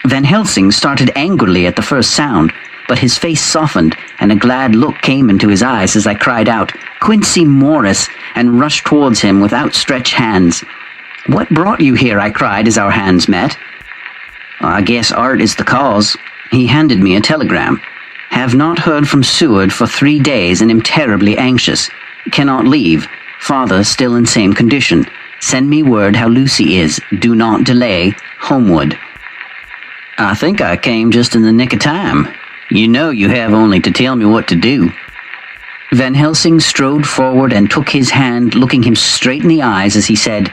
Van Helsing started angrily at the first sound, but his face softened, and a glad look came into his eyes as I cried out, "Quincy Morris," and rushed towards him with outstretched hands. "What brought you here?" I cried as our hands met. "I guess art is the cause." He handed me a telegram. "Have not heard from Seward for 3 days and am terribly anxious. Cannot leave. Father still in same condition. Send me word how Lucy is. Do not delay. Homewood." "I think I came just in the nick of time. You know you have only to tell me what to do." Van Helsing strode forward and took his hand, looking him straight in the eyes as he said,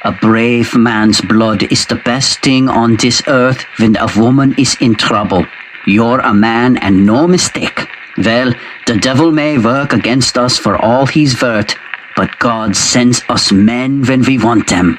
"A brave man's blood is the best thing on this earth when a woman is in trouble. You're a man and no mistake. Well, the devil may work against us for all he's worth, but God sends us men when we want them."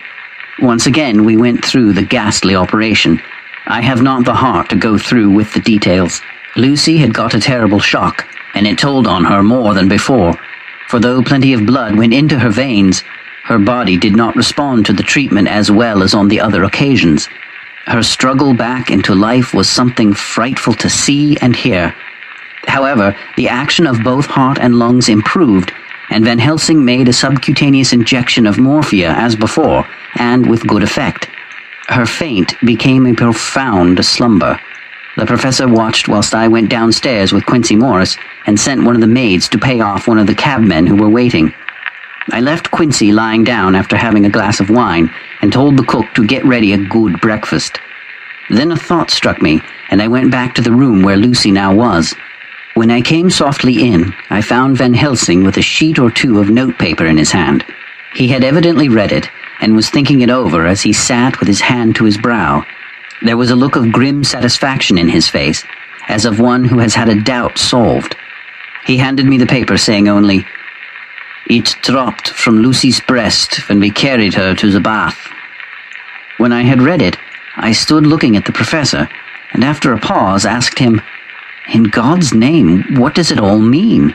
Once again we went through the ghastly operation. I have not the heart to go through with the details. Lucy had got a terrible shock, and it told on her more than before, for though plenty of blood went into her veins, her body did not respond to the treatment as well as on the other occasions. Her struggle back into life was something frightful to see and hear. However, the action of both heart and lungs improved, and Van Helsing made a subcutaneous injection of morphia as before, and with good effect. Her faint became a profound slumber. The professor watched whilst I went downstairs with Quincy Morris and sent one of the maids to pay off one of the cabmen who were waiting. I left Quincy lying down after having a glass of wine and told the cook to get ready a good breakfast. Then a thought struck me, and I went back to the room where Lucy now was. When I came softly in, I found Van Helsing with a sheet or two of notepaper in his hand. He had evidently read it, and was thinking it over as he sat with his hand to his brow. There was a look of grim satisfaction in his face, as of one who has had a doubt solved. He handed me the paper, saying only, "It dropped from Lucy's breast when we carried her to the bath." When I had read it, I stood looking at the professor, and after a pause asked him, "In God's name, what does it all mean?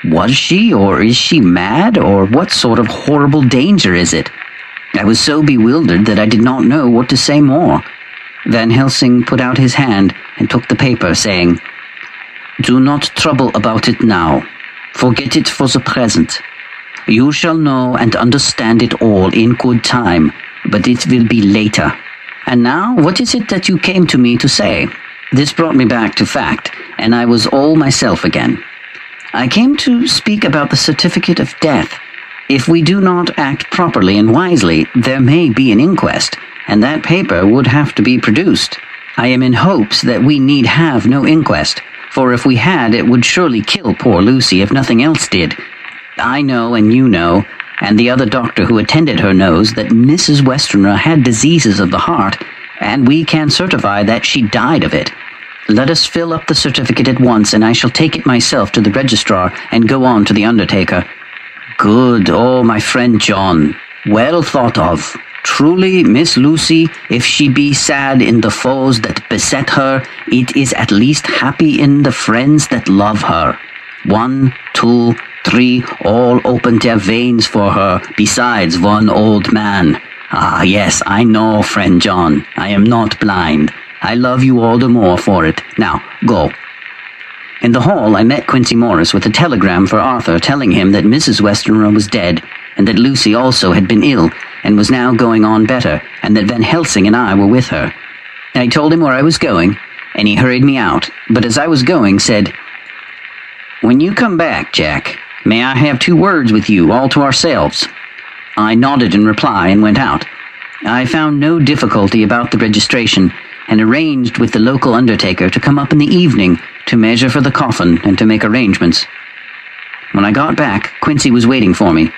Was she, or is she mad, or what sort of horrible danger is it?" I was so bewildered that I did not know what to say more. Van Helsing put out his hand and took the paper, saying, "Do not trouble about it now. Forget it for the present. You shall know and understand it all in good time, but it will be later. And now, what is it that you came to me to say?" This brought me back to fact, and I was all myself again. "I came to speak about the certificate of death. If we do not act properly and wisely, there may be an inquest, and that paper would have to be produced. I am in hopes that we need have no inquest, for if we had, it would surely kill poor Lucy if nothing else did. I know, and you know, and the other doctor who attended her knows, that Mrs. Westerner had diseases of the heart, and we can certify that she died of it. Let us fill up the certificate at once, and I shall take it myself to the registrar and go on to the undertaker." "Good, oh, my friend John. Well thought of. Truly, Miss Lucy, if she be sad in the foes that beset her, it is at least happy in the friends that love her. 1, 2, 3, all open their veins for her, besides one old man. Ah, yes, I know, friend John. I am not blind. I love you all the more for it. Now, go. In the hall, I met Quincy Morris with a telegram for Arthur telling him that Mrs. Westenra was dead, and that Lucy also had been ill, and was now going on better, and that Van Helsing and I were with her. I told him where I was going, and he hurried me out, but as I was going said, "When you come back, Jack, may I have 2 words with you, all to ourselves?" I nodded in reply and went out. I found no difficulty about the registration, and arranged with the local undertaker to come up in the evening to measure for the coffin and to make arrangements. When I got back, Quincy was waiting for me.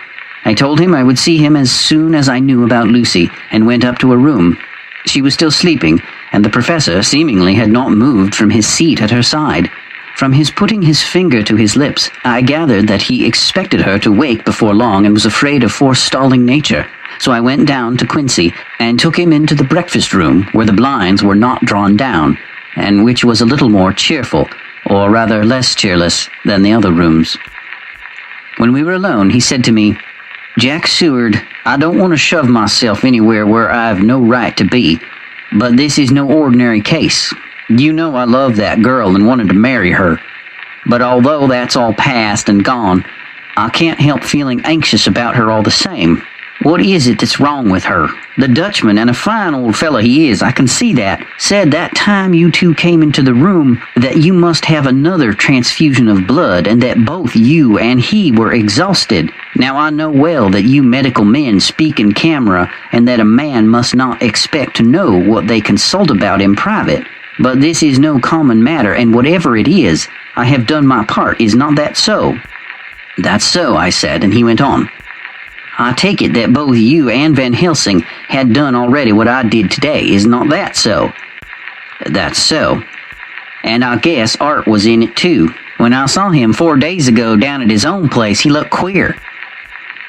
I told him I would see him as soon as I knew about Lucy, and went up to her room. She was still sleeping, and the professor seemingly had not moved from his seat at her side. From his putting his finger to his lips, I gathered that he expected her to wake before long and was afraid of forestalling nature. So I went down to Quincy and took him into the breakfast room where the blinds were not drawn down, and which was a little more cheerful, or rather less cheerless, than the other rooms. When we were alone, he said to me, "Jack Seward, I don't want to shove myself anywhere where I've no right to be, but this is no ordinary case. You know I love that girl and wanted to marry her. But although that's all past and gone, I can't help feeling anxious about her all the same. What is it that's wrong with her? The Dutchman, and a fine old fellow he is, I can see that, said that time you 2 came into the room that you must have another transfusion of blood, and that both you and he were exhausted. Now I know well that you medical men speak in camera, and that a man must not expect to know what they consult about in private. But this is no common matter, and whatever it is, I have done my part. Is not that so?" "That's so," I said, and he went on. "I take it that both you and Van Helsing had done already what I did today. Is not that so?" "That's so. And I guess Art was in it too. When I saw him 4 days ago down at his own place, he looked queer.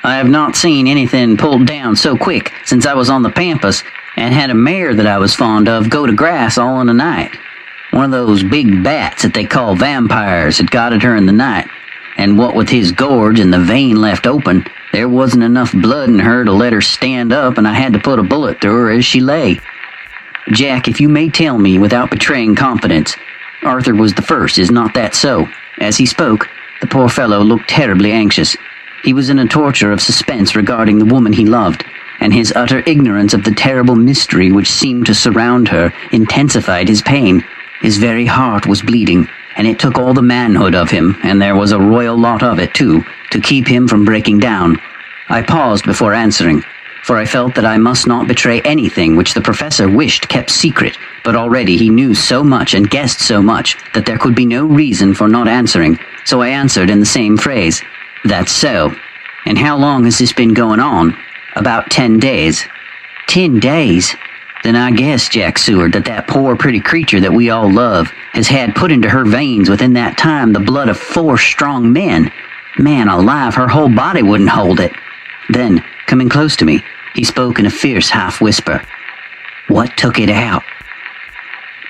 I have not seen anything pulled down so quick since I was on the Pampas and had a mare that I was fond of go to grass all in a night. One of those big bats that they call vampires had got at her in the night, and what with his gorge and the vein left open, there wasn't enough blood in her to let her stand up, and I had to put a bullet through her as she lay. Jack, if you may tell me without betraying confidence, Arthur was the first, is not that so?" As he spoke, the poor fellow looked terribly anxious. He was in a torture of suspense regarding the woman he loved, and his utter ignorance of the terrible mystery which seemed to surround her intensified his pain. His very heart was bleeding, and it took all the manhood of him, and there was a royal lot of it too, to keep him from breaking down. I paused before answering, for I felt that I must not betray anything which the professor wished kept secret, but already he knew so much and guessed so much that there could be no reason for not answering, so I answered in the same phrase, "That's so. And how long has this been going on?" "About 10 days. 10 days? Then I guess, Jack Seward, that poor pretty creature that we all love has had put into her veins within that time the blood of 4 strong men. Man alive, her whole body wouldn't hold it." Then, coming close to me, he spoke in a fierce half-whisper. "What took it out?"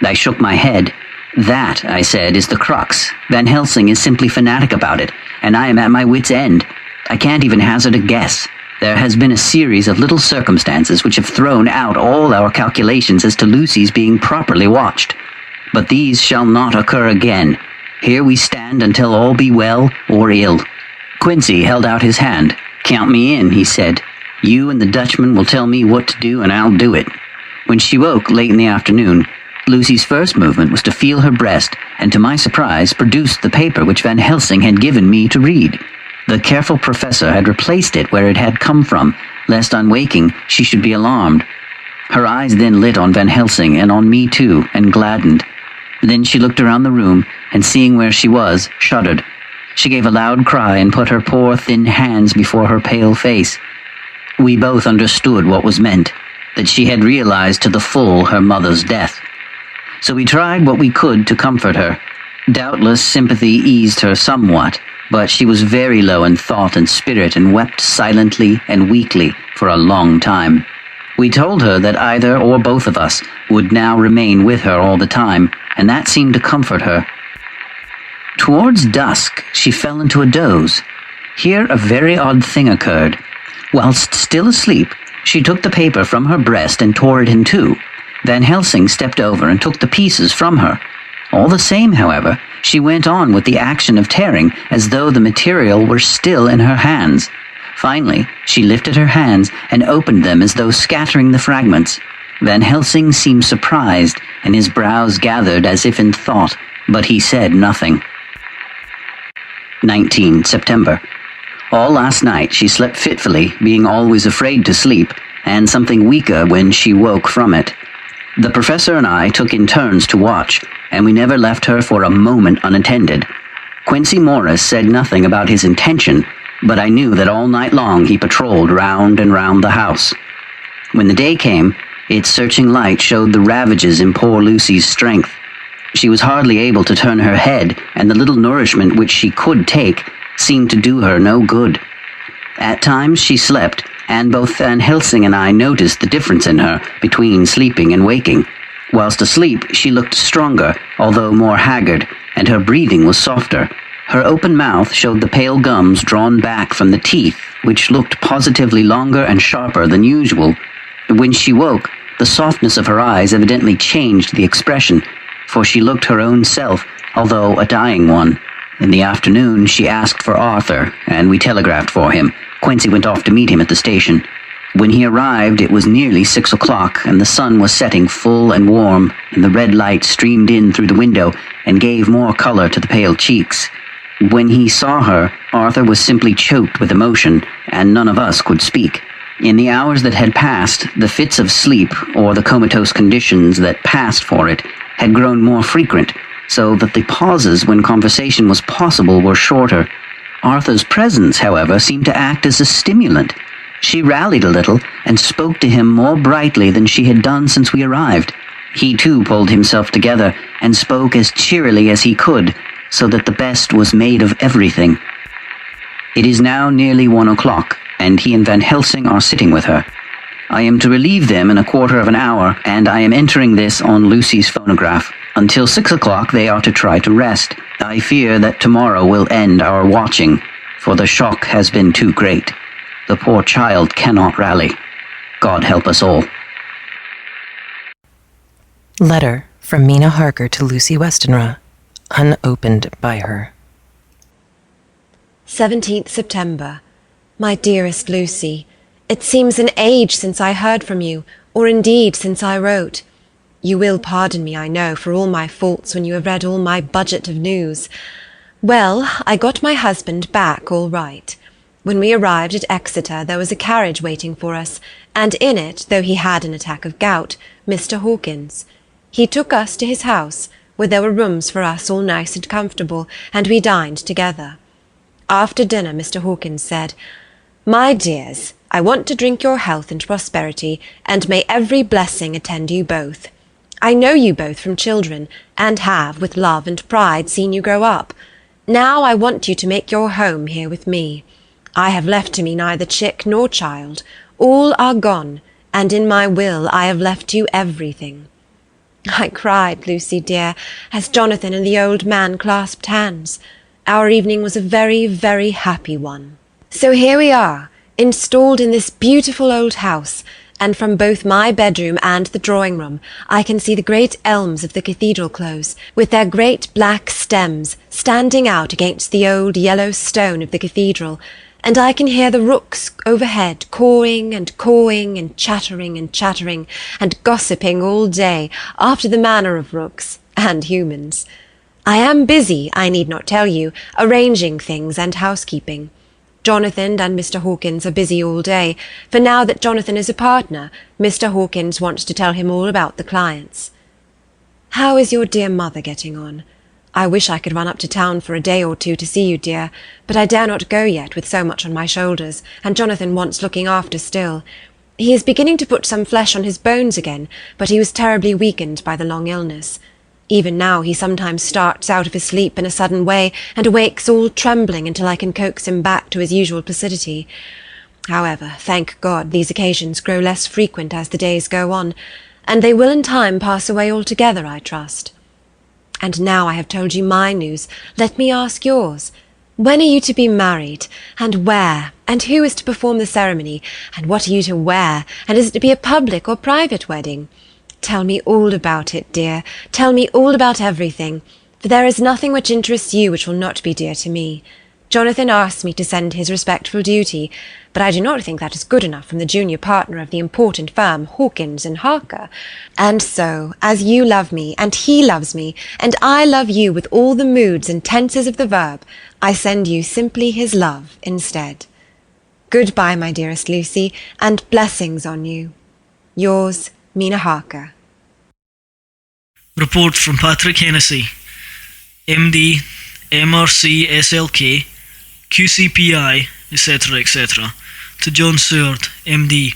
I shook my head. "That," I said, "is the crux. Van Helsing is simply fanatic about it, and I am at my wit's end. I can't even hazard a guess. There has been a series of little circumstances which have thrown out all our calculations as to Lucy's being properly watched. But these shall not occur again. Here we stand until all be well or ill." Quincy held out his hand. "Count me in," he said. "You and the Dutchman will tell me what to do, and I'll do it." When she woke late in the afternoon, Lucy's first movement was to feel her breast, and to my surprise produced the paper which Van Helsing had given me to read. The careful professor had replaced it where it had come from, lest on waking she should be alarmed. Her eyes then lit on Van Helsing and on me too, and gladdened. Then she looked around the room, and seeing where she was, shuddered. She gave a loud cry and put her poor thin hands before her pale face. We both understood what was meant, that she had realized to the full her mother's death. So we tried what we could to comfort her. Doubtless sympathy eased her somewhat, but she was very low in thought and spirit and wept silently and weakly for a long time. We told her that either or both of us would now remain with her all the time, and that seemed to comfort her. Towards dusk, she fell into a doze. Here a very odd thing occurred. Whilst still asleep, she took the paper from her breast and tore it in two. Van Helsing stepped over and took the pieces from her. All the same, however, she went on with the action of tearing as though the material were still in her hands. Finally, she lifted her hands and opened them as though scattering the fragments. Van Helsing seemed surprised, and his brows gathered as if in thought, but he said nothing. 19 September. All last night she slept fitfully, being always afraid to sleep, and something weaker when she woke from it. The professor and I took in turns to watch, and we never left her for a moment unattended. Quincy Morris said nothing about his intention, but I knew that all night long he patrolled round and round the house. When the day came, its searching light showed the ravages in poor Lucy's strength. She was hardly able to turn her head, and the little nourishment which she could take seemed to do her no good. At times she slept, and both Van Helsing and I noticed the difference in her between sleeping and waking. Whilst asleep, she looked stronger, although more haggard, and her breathing was softer. Her open mouth showed the pale gums drawn back from the teeth, which looked positively longer and sharper than usual. When she woke, the softness of her eyes evidently changed the expression, for she looked her own self, although a dying one. In the afternoon, she asked for Arthur, and we telegraphed for him. Quincy went off to meet him at the station. When he arrived, it was nearly 6 o'clock, and the sun was setting full and warm, and the red light streamed in through the window and gave more color to the pale cheeks. When he saw her, Arthur was simply choked with emotion, and none of us could speak. In the hours that had passed, the fits of sleep, or the comatose conditions that passed for it, had grown more frequent, so that the pauses when conversation was possible were shorter. Arthur's presence, however, seemed to act as a stimulant. She rallied a little, and spoke to him more brightly than she had done since we arrived. He too pulled himself together, and spoke as cheerily as he could, so that the best was made of everything. It is now nearly 1 o'clock, and he and Van Helsing are sitting with her. I am to relieve them in a quarter of an hour, and I am entering this on Lucy's phonograph. Until 6 o'clock they are to try to rest. I fear that tomorrow will end our watching, for the shock has been too great. The poor child cannot rally. God help us all. Letter from Mina Harker to Lucy Westenra, unopened by her. 17th September. My dearest Lucy, it seems an age since I heard from you, or indeed since I wrote. You will pardon me, I know, for all my faults when you have read all my budget of news. Well, I got my husband back all right. When we arrived at Exeter there was a carriage waiting for us, and in it, though he had an attack of gout, Mr. Hawkins. He took us to his house, where there were rooms for us all nice and comfortable, and we dined together. After dinner Mr. Hawkins said, "My dears, I want to drink your health and prosperity, and may every blessing attend you both. I know you both from children, and have, with love and pride, seen you grow up. Now I want you to make your home here with me. I have left to me neither chick nor child. All are gone, and in my will I have left you everything." I cried, Lucy dear, as Jonathan and the old man clasped hands. Our evening was a very, very happy one. So here we are, installed in this beautiful old house, and from both my bedroom and the drawing-room I can see the great elms of the cathedral close, with their great black stems standing out against the old yellow stone of the cathedral, and I can hear the rooks overhead cawing and chattering and gossiping all day, after the manner of rooks and humans. I am busy, I need not tell you, arranging things and housekeeping. Jonathan and Mr. Hawkins are busy all day, for now that Jonathan is a partner, Mr. Hawkins wants to tell him all about the clients. How is your dear mother getting on? I wish I could run up to town for a day or two to see you, dear, but I dare not go yet with so much on my shoulders, and Jonathan wants looking after still. He is beginning to put some flesh on his bones again, but he was terribly weakened by the long illness. Even now he sometimes starts out of his sleep in a sudden way, and awakes all trembling until I can coax him back to his usual placidity. However, thank God, these occasions grow less frequent as the days go on, and they will in time pass away altogether, I trust. And now I have told you my news, let me ask yours. When are you to be married, and where, and who is to perform the ceremony, and what are you to wear, and is it to be a public or private wedding? Tell me all about it, dear, tell me all about everything, for there is nothing which interests you which will not be dear to me. Jonathan asked me to send his respectful duty, but I do not think that is good enough from the junior partner of the important firm Hawkins and Harker. And so, as you love me, and he loves me, and I love you with all the moods and tenses of the verb, I send you simply his love instead. Goodbye, my dearest Lucy, and blessings on you. Yours, Mina Harker. Report from Patrick Hennessy, MD, MRC SLK, QCPI, etc., etc., to John Seward, MD,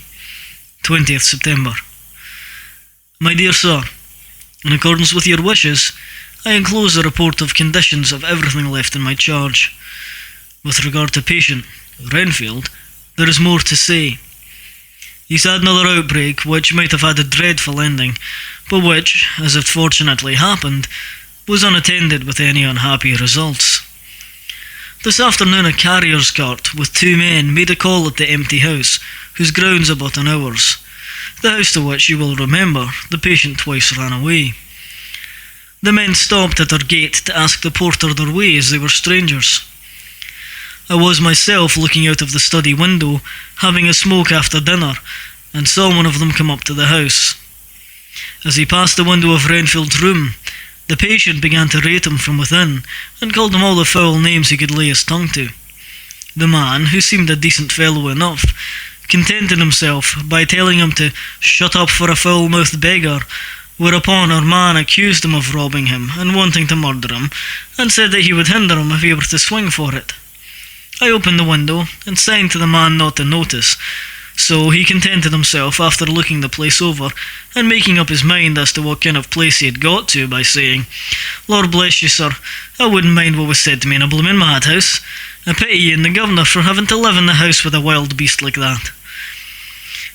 20th September. My dear sir, in accordance with your wishes, I enclose a report of conditions of everything left in my charge. With regard to patient Renfield, there is more to say. He's had another outbreak which might have had a dreadful ending, but which, as it fortunately happened, was unattended with any unhappy results. This afternoon a carrier's cart with 2 men made a call at the empty house, whose grounds are but an hour's, the house to which, you will remember, the patient twice ran away. The men stopped at our gate to ask the porter their way as they were strangers. I was myself looking out of the study window, having a smoke after dinner, and saw one of them come up to the house. As he passed the window of Renfield's room, the patient began to rate him from within, and called him all the foul names he could lay his tongue to. The man, who seemed a decent fellow enough, contented himself by telling him to shut up for a foul-mouthed beggar, whereupon our man accused him of robbing him and wanting to murder him, and said that he would hinder him if he were to swing for it. I opened the window and signed to the man not to notice, so he contented himself after looking the place over and making up his mind as to what kind of place he had got to by saying, "Lord bless you, sir, I wouldn't mind what was said to me in a bloomin' madhouse. I pity you and the governor for having to live in the house with a wild beast like that."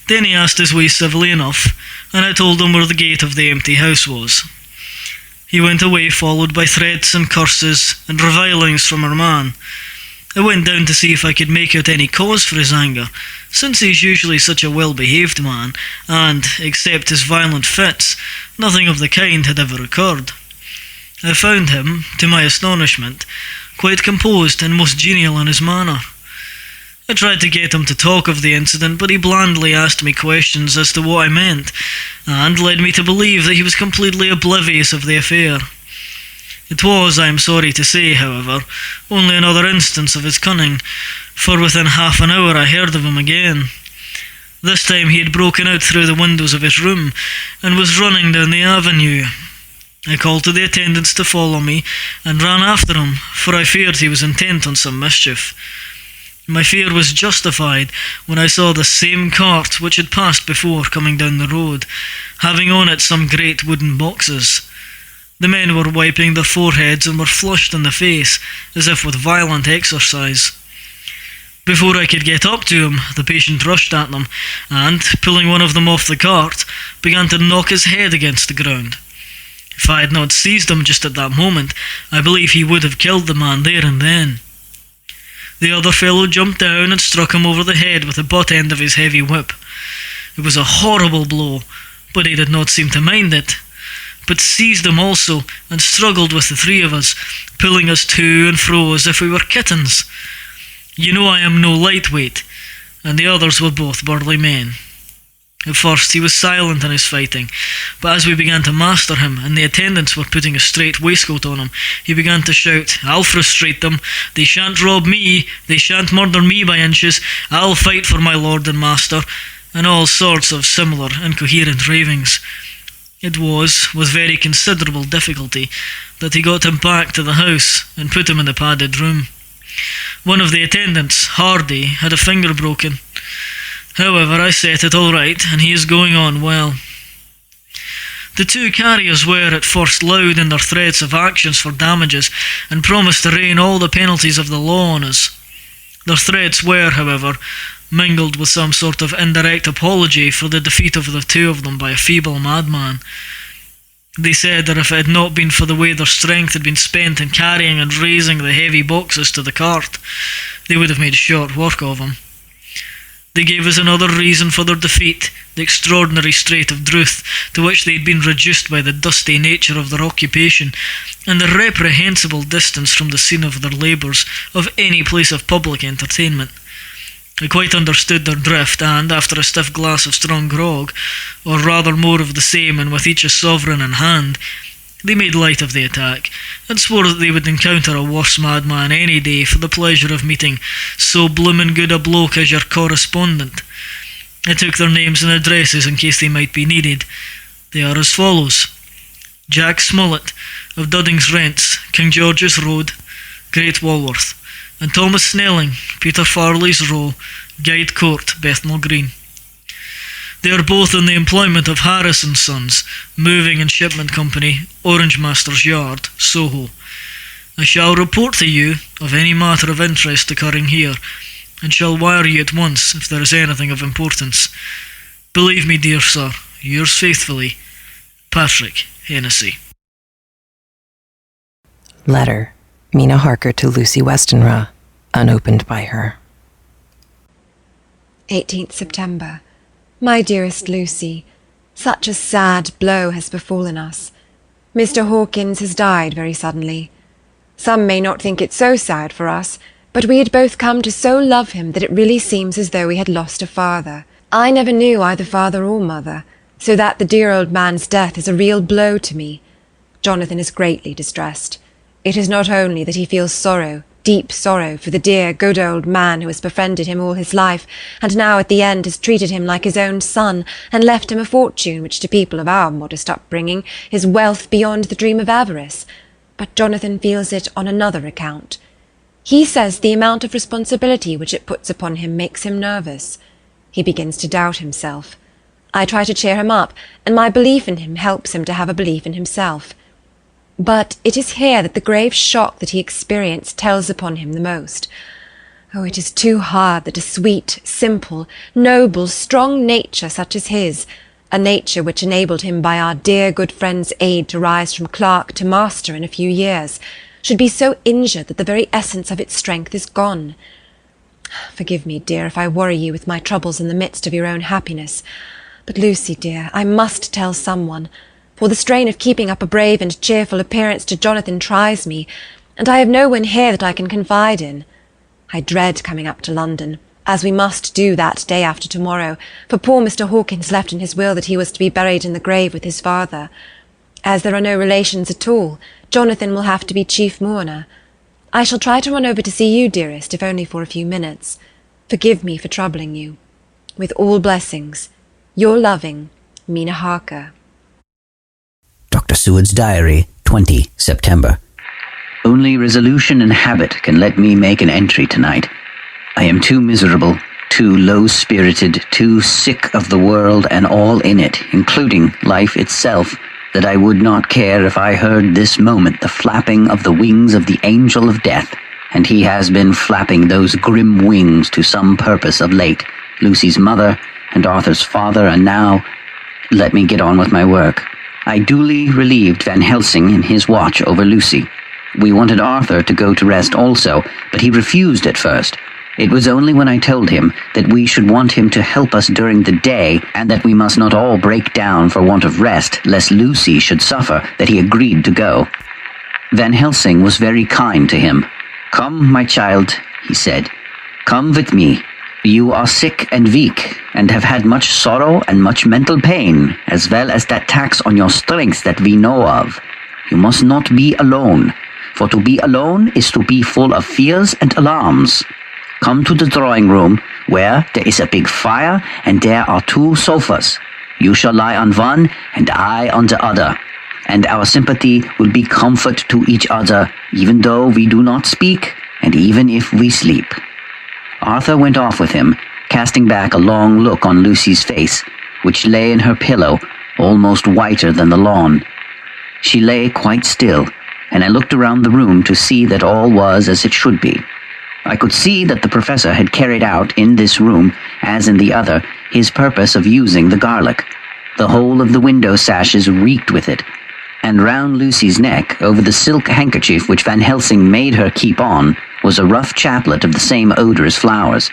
Then he asked his way civilly enough, and I told him where the gate of the empty house was. He went away followed by threats and curses and revilings from our man. I went down to see if I could make out any cause for his anger, since he's usually such a well-behaved man, and, except his violent fits, nothing of the kind had ever occurred. I found him, to my astonishment, quite composed and most genial in his manner. I tried to get him to talk of the incident, but he blandly asked me questions as to what I meant, and led me to believe that he was completely oblivious of the affair. It was, I am sorry to say, however, only another instance of his cunning, for within half an hour I heard of him again. This time he had broken out through the windows of his room, and was running down the avenue. I called to the attendants to follow me, and ran after him, for I feared he was intent on some mischief. My fear was justified when I saw the same cart which had passed before coming down the road, having on it some great wooden boxes. The men were wiping their foreheads and were flushed in the face, as if with violent exercise. Before I could get up to him, the patient rushed at them, and, pulling one of them off the cart, began to knock his head against the ground. If I had not seized him just at that moment, I believe he would have killed the man there and then. The other fellow jumped down and struck him over the head with the butt end of his heavy whip. It was a horrible blow, but he did not seem to mind it, but seized him also, and struggled with the 3 of us, pulling us to and fro as if we were kittens. You know I am no lightweight, and the others were both burly men. At first he was silent in his fighting, but as we began to master him, and the attendants were putting a straight waistcoat on him, he began to shout, "I'll frustrate them, they shan't rob me, they shan't murder me by inches, I'll fight for my lord and master," and all sorts of similar incoherent ravings. It was, with very considerable difficulty, that he got him back to the house and put him in the padded room. One of the attendants, Hardy, had a finger broken. However, I set it all right, and he is going on well. The 2 carriers were at first loud in their threats of actions for damages, and promised to rain all the penalties of the law on us. Their threats were, however, mingled with some sort of indirect apology for the defeat of the two of them by a feeble madman. They said that if it had not been for the way their strength had been spent in carrying and raising the heavy boxes to the cart, they would have made short work of him. They gave us another reason for their defeat, the extraordinary strait of Druth, to which they had been reduced by the dusty nature of their occupation, and the reprehensible distance from the scene of their labours of any place of public entertainment. I quite understood their drift, and, after a stiff glass of strong grog, or rather more of the same, and with each a sovereign in hand, they made light of the attack, and swore that they would encounter a worse madman any day for the pleasure of meeting so bloomin' good a bloke as your correspondent. I took their names and addresses in case they might be needed. They are as follows: Jack Smollett, of Dudding's Rents, King George's Road, Great Walworth, and Thomas Snelling, Peter Farley's Row, Guide Court, Bethnal Green. They are both in the employment of Harris and Sons, Moving and Shipment Company, Orange Master's Yard, Soho. I shall report to you of any matter of interest occurring here, and shall wire you at once if there is anything of importance. Believe me, dear sir, yours faithfully, Patrick Hennessy. Letter, Mina Harker to Lucy Westenra, unopened by her. 18th September. My dearest Lucy, such a sad blow has befallen us. Mr. Hawkins has died very suddenly. Some may not think it so sad for us, but we had both come to so love him that it really seems as though we had lost a father. I never knew either father or mother, so that the dear old man's death is a real blow to me. Jonathan is greatly distressed. It is not only that he feels sorrow, deep sorrow, for the dear, good old man who has befriended him all his life, and now at the end has treated him like his own son, and left him a fortune which to people of our modest upbringing is wealth beyond the dream of avarice, but Jonathan feels it on another account. He says the amount of responsibility which it puts upon him makes him nervous. He begins to doubt himself. I try to cheer him up, and my belief in him helps him to have a belief in himself. But it is here that the grave shock that he experienced tells upon him the most. Oh, it is too hard that a sweet, simple, noble, strong nature such as his, a nature which enabled him by our dear good friend's aid to rise from clerk to master in a few years, should be so injured that the very essence of its strength is gone. Forgive me, dear, if I worry you with my troubles in the midst of your own happiness. But, Lucy, dear, I must tell someone, for the strain of keeping up a brave and cheerful appearance to Jonathan tries me, and I have no one here that I can confide in. I dread coming up to London, as we must do that day after tomorrow, for poor Mr. Hawkins left in his will that he was to be buried in the grave with his father. As there are no relations at all, Jonathan will have to be chief mourner. I shall try to run over to see you, dearest, if only for a few minutes. Forgive me for troubling you. With all blessings, your loving, Mina Harker. Dr. Seward's Diary, 20 September. Only resolution and habit can let me make an entry tonight. I am too miserable, too low-spirited, too sick of the world and all in it, including life itself, that I would not care if I heard this moment the flapping of the wings of the angel of death, and he has been flapping those grim wings to some purpose of late. Lucy's mother and Arthur's father, and now... Let me get on with my work. I duly relieved Van Helsing in his watch over Lucy. We wanted Arthur to go to rest also, but he refused at first. It was only when I told him that we should want him to help us during the day, and that we must not all break down for want of rest, lest Lucy should suffer, that he agreed to go. Van Helsing was very kind to him. "Come, my child," he said. "Come with me. You are sick and weak, and have had much sorrow and much mental pain, as well as that tax on your strength that we know of. You must not be alone, for to be alone is to be full of fears and alarms. Come to the drawing room, where there is a big fire, and there are 2 sofas. You shall lie on one, and I on the other, and our sympathy will be comfort to each other, even though we do not speak, and even if we sleep." Arthur went off with him, casting back a long look on Lucy's face, which lay in her pillow, almost whiter than the lawn. She lay quite still, and I looked around the room to see that all was as it should be. I could see that the professor had carried out in this room, as in the other, his purpose of using the garlic. The whole of the window sashes reeked with it, and round Lucy's neck, over the silk handkerchief which Van Helsing made her keep on, was a rough chaplet of the same odour as flowers.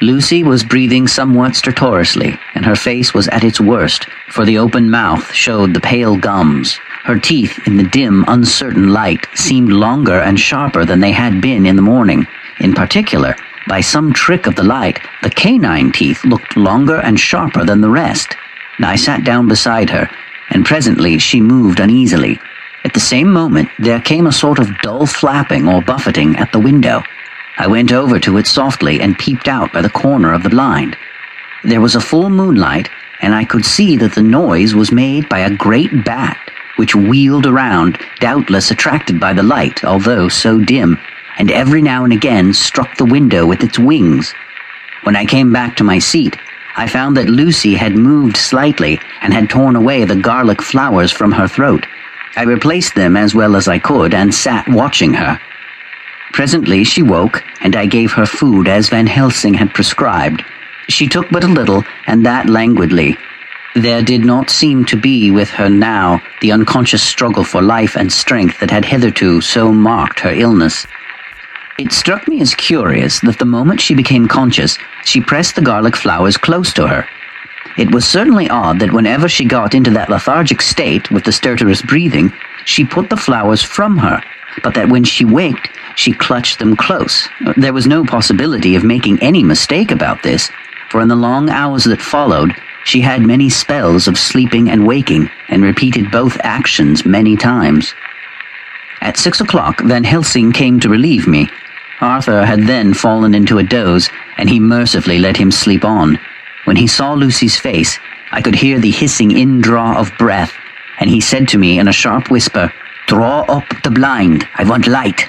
Lucy was breathing somewhat stertorously, and her face was at its worst, for the open mouth showed the pale gums. Her teeth, in the dim, uncertain light, seemed longer and sharper than they had been in the morning. In particular, by some trick of the light, the canine teeth looked longer and sharper than the rest. I sat down beside her, and presently she moved uneasily. At the same moment there came a sort of dull flapping or buffeting at the window. I went over to it softly and peeped out by the corner of the blind. There was a full moonlight, and I could see that the noise was made by a great bat, which wheeled around, doubtless attracted by the light, although so dim, and every now and again struck the window with its wings. When I came back to my seat, I found that Lucy had moved slightly and had torn away the garlic flowers from her throat. I replaced them as well as I could and sat watching her. Presently she woke, and I gave her food as Van Helsing had prescribed. She took but a little, and that languidly. There did not seem to be with her now the unconscious struggle for life and strength that had hitherto so marked her illness. It struck me as curious that the moment she became conscious, she pressed the garlic flowers close to her. It was certainly odd that whenever she got into that lethargic state with the stertorous breathing, she put the flowers from her, but that when she waked, she clutched them close. There was no possibility of making any mistake about this, for in the long hours that followed, she had many spells of sleeping and waking, and repeated both actions many times. At 6 o'clock, Van Helsing came to relieve me. Arthur had then fallen into a doze, and he mercifully let him sleep on. When he saw Lucy's face, I could hear the hissing in-draw of breath, and he said to me in a sharp whisper, "Draw up the blind, I want light."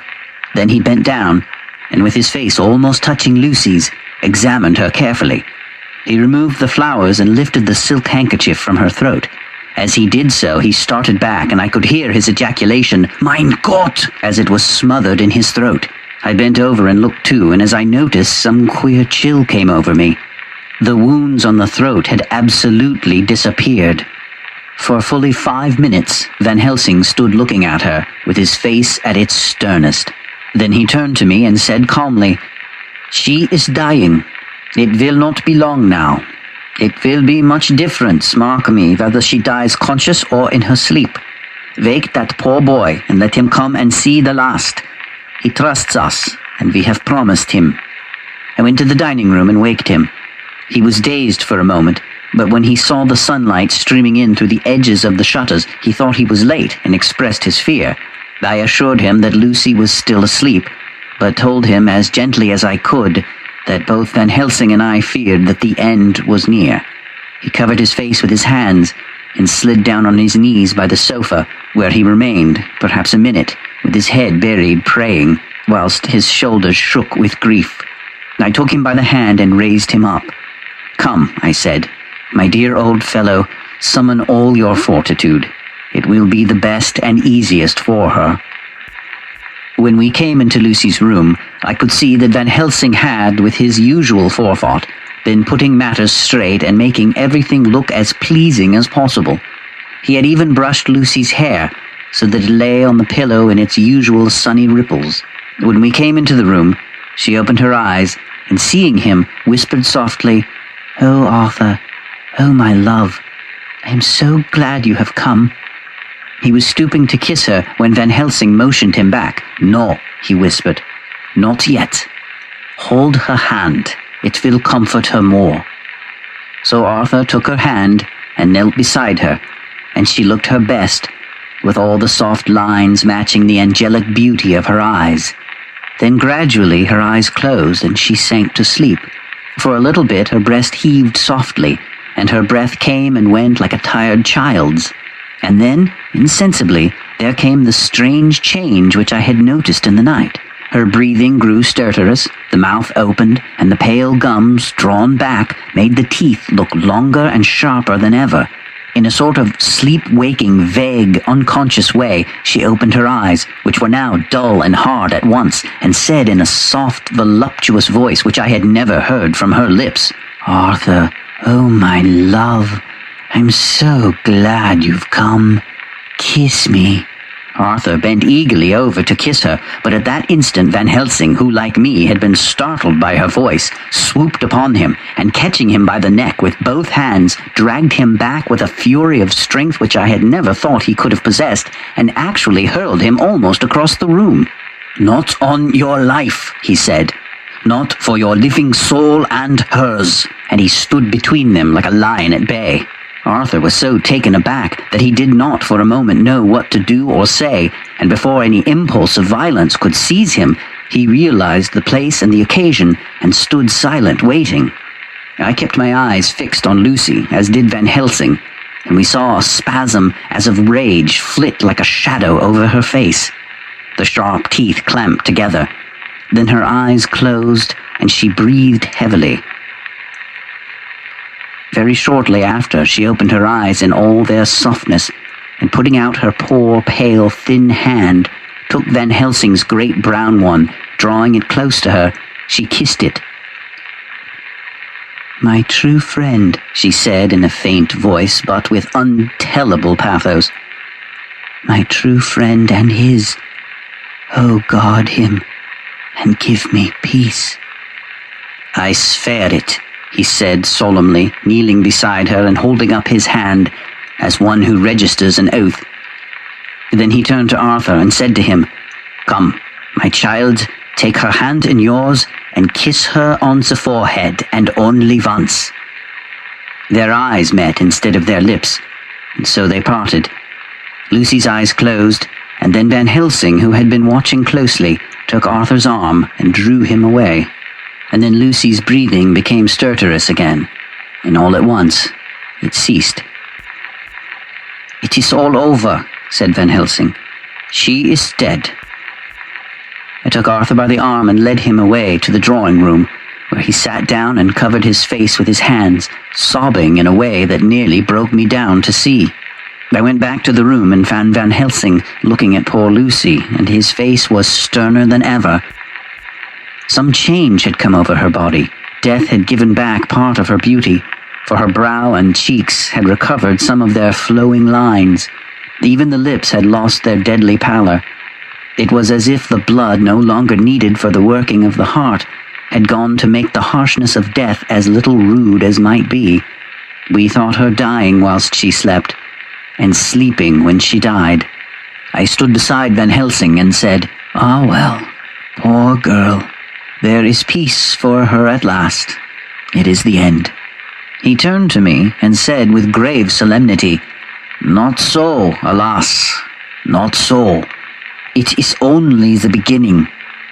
Then he bent down, and with his face almost touching Lucy's, examined her carefully. He removed the flowers and lifted the silk handkerchief from her throat. As he did so, he started back, and I could hear his ejaculation, "Mein Gott!" as it was smothered in his throat. I bent over and looked too, and as I noticed, some queer chill came over me. The wounds on the throat had absolutely disappeared. For fully 5 minutes, Van Helsing stood looking at her, with his face at its sternest. Then he turned to me and said calmly, "She is dying. It will not be long now. It will be much different, mark me, whether she dies conscious or in her sleep. Wake that poor boy and let him come and see the last. He trusts us, and we have promised him." I went to the dining room and waked him. He was dazed for a moment, but when he saw the sunlight streaming in through the edges of the shutters, he thought he was late and expressed his fear. I assured him that Lucy was still asleep, but told him as gently as I could that both Van Helsing and I feared that the end was near. He covered his face with his hands and slid down on his knees by the sofa, where he remained, perhaps a minute, with his head buried, praying, whilst his shoulders shook with grief. I took him by the hand and raised him up. "Come," I said, "my dear old fellow, summon all your fortitude. It will be the best and easiest for her." When we came into Lucy's room, I could see that Van Helsing had, with his usual forethought, been putting matters straight and making everything look as pleasing as possible. He had even brushed Lucy's hair, so that it lay on the pillow in its usual sunny ripples. When we came into the room, she opened her eyes, and seeing him, whispered softly, "Oh, Arthur, oh, my love, I am so glad you have come." He was stooping to kiss her when Van Helsing motioned him back. "No," he whispered, "not yet. Hold her hand. It will comfort her more." So Arthur took her hand and knelt beside her, and she looked her best, with all the soft lines matching the angelic beauty of her eyes. Then gradually her eyes closed and she sank to sleep. For a little bit her breast heaved softly, and her breath came and went like a tired child's. And then, insensibly, there came the strange change which I had noticed in the night. Her breathing grew stertorous, the mouth opened, and the pale gums, drawn back, made the teeth look longer and sharper than ever. In a sort of sleep-waking, vague, unconscious way, she opened her eyes, which were now dull and hard at once, and said in a soft, voluptuous voice which I had never heard from her lips, "Arthur, oh my love, I'm so glad you've come. Kiss me." Arthur bent eagerly over to kiss her, but at that instant Van Helsing, who, like me, had been startled by her voice, swooped upon him, and catching him by the neck with both hands, dragged him back with a fury of strength which I had never thought he could have possessed, and actually hurled him almost across the room. "Not on your life," he said. "Not for your living soul and hers." And he stood between them like a lion at bay. Arthur was so taken aback that he did not for a moment know what to do or say, and before any impulse of violence could seize him, he realized the place and the occasion, and stood silent, waiting. I kept my eyes fixed on Lucy, as did Van Helsing, and we saw a spasm as of rage flit like a shadow over her face. The sharp teeth clamped together. Then her eyes closed, and she breathed heavily. Very shortly after, she opened her eyes in all their softness, and putting out her poor, pale, thin hand, took Van Helsing's great brown one, drawing it close to her, she kissed it. "My true friend," she said in a faint voice, but with untellable pathos. "My true friend and his. Oh, guard him, and give me peace." "I swear it," he said solemnly, kneeling beside her and holding up his hand as one who registers an oath. Then he turned to Arthur and said to him, "Come, my child, take her hand in yours and kiss her on the forehead, and only once." Their eyes met instead of their lips, and so they parted. Lucy's eyes closed, and then Van Helsing, who had been watching closely, took Arthur's arm and drew him away. And then Lucy's breathing became stertorous again, and all at once it ceased. "It is all over," said Van Helsing. "She is dead." I took Arthur by the arm and led him away to the drawing room, where he sat down and covered his face with his hands, sobbing in a way that nearly broke me down to see. I went back to the room and found Van Helsing looking at poor Lucy, and his face was sterner than ever. Some change had come over her body. Death had given back part of her beauty, for her brow and cheeks had recovered some of their flowing lines. Even the lips had lost their deadly pallor. It was as if the blood no longer needed for the working of the heart had gone to make the harshness of death as little rude as might be. We thought her dying whilst she slept, and sleeping when she died. I stood beside Van Helsing and said, "Ah, well, poor girl. There is peace for her at last. It is the end." He turned to me and said with grave solemnity, "Not so, alas, not so. It is only the beginning."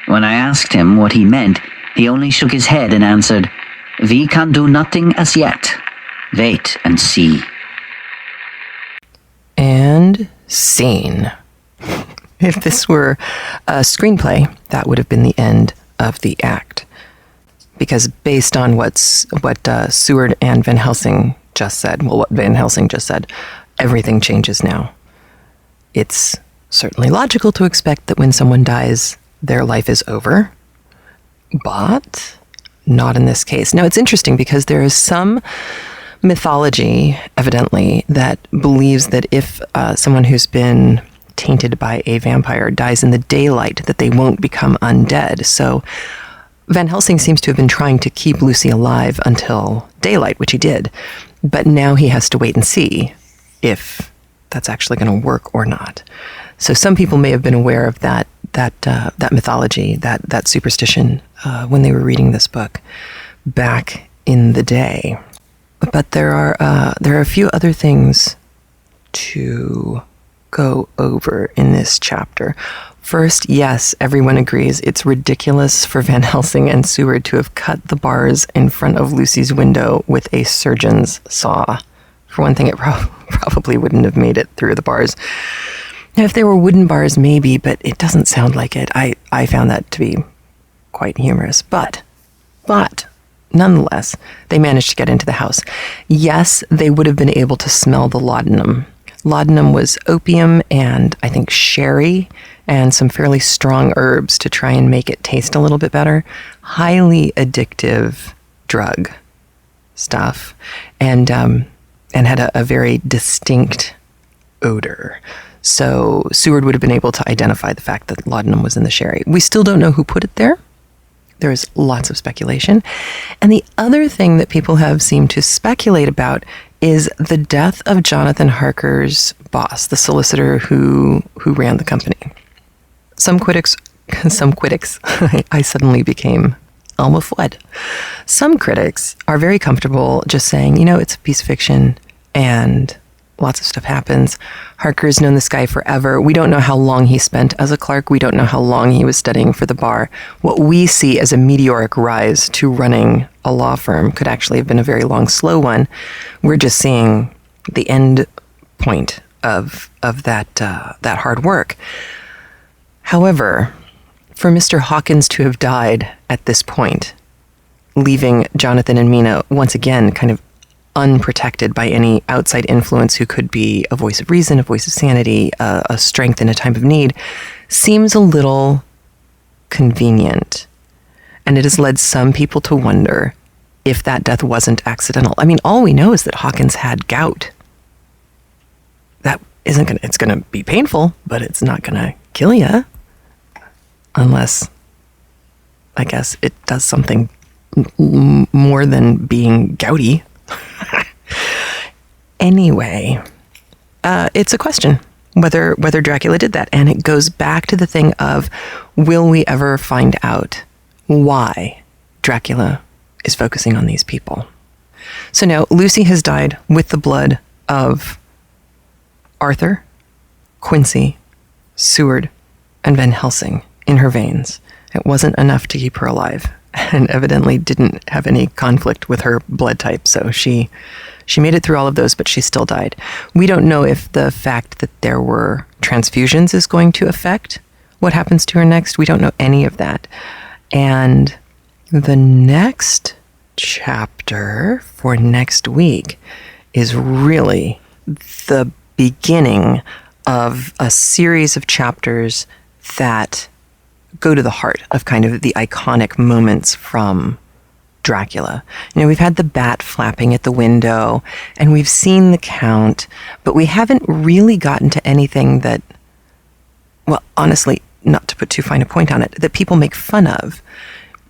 When I asked him what he meant, he only shook his head and answered, "We can do nothing as yet. Wait and see." And scene. If this were a screenplay, that would have been the end of the act. Because based on what Seward and Van Helsing just said, well, what Van Helsing just said, everything changes now. It's certainly logical to expect that when someone dies, their life is over, but not in this case. Now, it's interesting because there is some mythology, evidently, that believes that if someone who's been tainted by a vampire dies in the daylight, that they won't become undead. So Van Helsing seems to have been trying to keep Lucy alive until daylight, which he did. But now he has to wait and see if that's actually going to work or not. So some people may have been aware of that mythology, that superstition, when they were reading this book back in the day. But there are a few other things to go over in this chapter. First, yes, everyone agrees it's ridiculous for Van Helsing and Seward to have cut the bars in front of Lucy's window with a surgeon's saw. For one thing, it probably wouldn't have made it through the bars. Now, if they were wooden bars, maybe, but it doesn't sound like it. I found that to be quite humorous. But nonetheless, they managed to get into the house. Yes, they would have been able to smell the laudanum. Laudanum was opium and I think sherry and some fairly strong herbs to try and make it taste a little bit better. Highly addictive drug stuff, and had a very distinct odor. So Seward would have been able to identify the fact that laudanum was in the sherry. We still don't know who put it there. There's lots of speculation. And the other thing that people have seemed to speculate about is the death of Jonathan Harker's boss, the solicitor who ran the company. Some critics, I suddenly became Elma Fudd. Some critics are very comfortable just saying, it's a piece of fiction and lots of stuff happens. Harker's known this guy forever. We don't know how long he spent as a clerk. We don't know how long he was studying for the bar. What we see as a meteoric rise to running a law firm could actually have been a very long, slow one. We're just seeing the end point of that hard work. However, for Mr. Hawkins to have died at this point, leaving Jonathan and Mina once again kind of unprotected by any outside influence who could be a voice of reason, a voice of sanity, a strength in a time of need, seems a little convenient. And it has led some people to wonder if that death wasn't accidental. I mean, all we know is that Hawkins had gout. That it's going to be painful, but it's not going to kill you. Unless, I guess, it does something more than being gouty. Anyway, it's a question whether Dracula did that. And it goes back to the thing of, will we ever find out why Dracula is focusing on these people? So now Lucy has died with the blood of Arthur, Quincy, Seward, and Van Helsing in her veins. It wasn't enough to keep her alive, and evidently didn't have any conflict with her blood type, so she made it through all of those, but she still died. We don't know if the fact that there were transfusions is going to affect what happens to her next. We don't know any of that. And the next chapter for next week is really the beginning of a series of chapters that go to the heart of kind of the iconic moments from Dracula. We've had the bat flapping at the window, and we've seen the Count, but we haven't really gotten to anything that, well, honestly, not to put too fine a point on it, that people make fun of.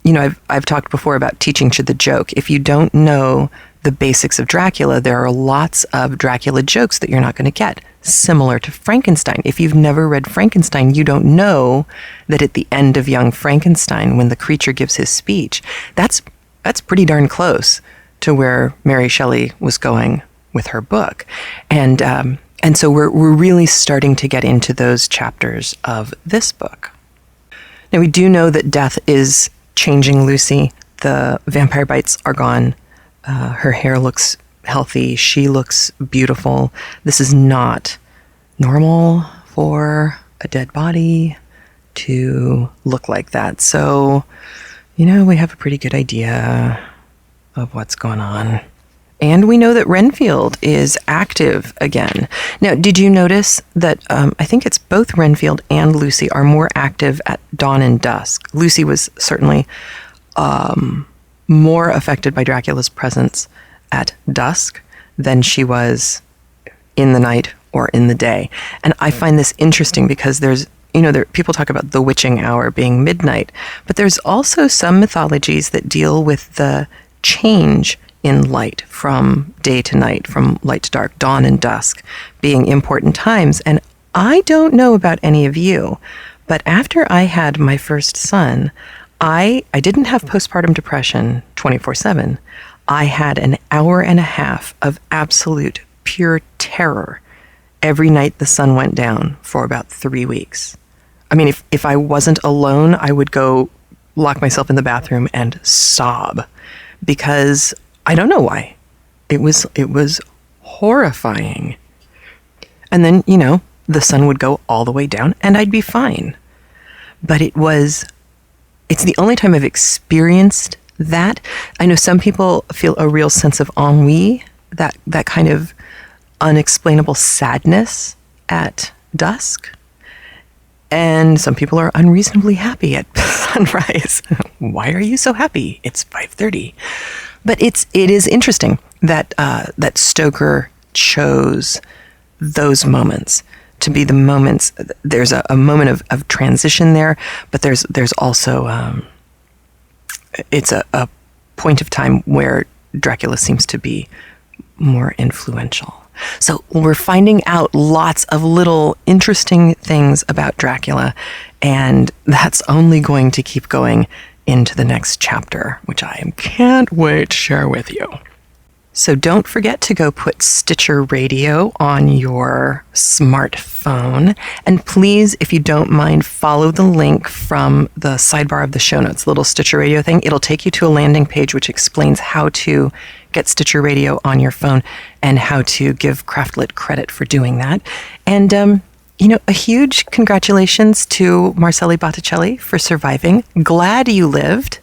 I've talked before about teaching to the joke. If you don't know the basics of Dracula, there are lots of Dracula jokes that you're not going to get. Similar to Frankenstein. If you've never read Frankenstein, you don't know that at the end of Young Frankenstein, when the creature gives his speech, that's pretty darn close to where Mary Shelley was going with her book. And so we're really starting to get into those chapters of this book. Now, we do know that death is changing Lucy. The vampire bites are gone. Her hair looks healthy. She looks beautiful. This is not normal for a dead body to look like that. So, we have a pretty good idea of what's going on. And we know that Renfield is active again. Now, did you notice that I think it's both Renfield and Lucy are more active at dawn and dusk? Lucy was certainly more affected by Dracula's presence at dusk than she was in the night or in the day. And I find this interesting because there's, people talk about the witching hour being midnight, but there's also some mythologies that deal with the change in light from day to night, from light to dark, dawn and dusk being important times. And I don't know about any of you, but after I had my first son, I didn't have postpartum depression 24/7. I had an hour and a half of absolute pure terror every night the sun went down for about 3 weeks. I mean, if I wasn't alone, I would go lock myself in the bathroom and sob because I don't know why. It was horrifying. And then, the sun would go all the way down and I'd be fine. But it's the only time I've experienced That, I know some people feel a real sense of ennui, that kind of unexplainable sadness at dusk. And some people are unreasonably happy at sunrise. Why are you so happy? It's 5:30. But it is interesting that that Stoker chose those moments to be the moments. There's a moment of transition there, but there's also it's a point of time where Dracula seems to be more influential. So we're finding out lots of little interesting things about Dracula, and that's only going to keep going into the next chapter, which I can't wait to share with you. So don't forget to go put Stitcher Radio on your smartphone. And please, if you don't mind, follow the link from the sidebar of the show notes, little Stitcher Radio thing. It'll take you to a landing page which explains how to get Stitcher Radio on your phone and how to give CraftLit credit for doing that. And, a huge congratulations to Marcelli Botticelli for surviving. Glad you lived.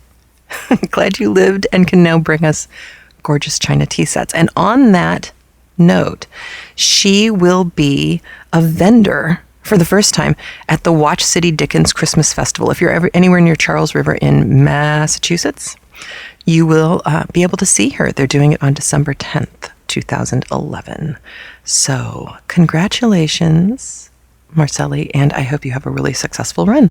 Glad you lived and can now bring us gorgeous China tea sets. And on that note, she will be a vendor for the first time at the Watch City Dickens Christmas Festival. If you're ever anywhere near Charles River in Massachusetts, you will be able to see her. They're doing it on December 10th, 2011. So congratulations, Marcelli, and I hope you have a really successful run.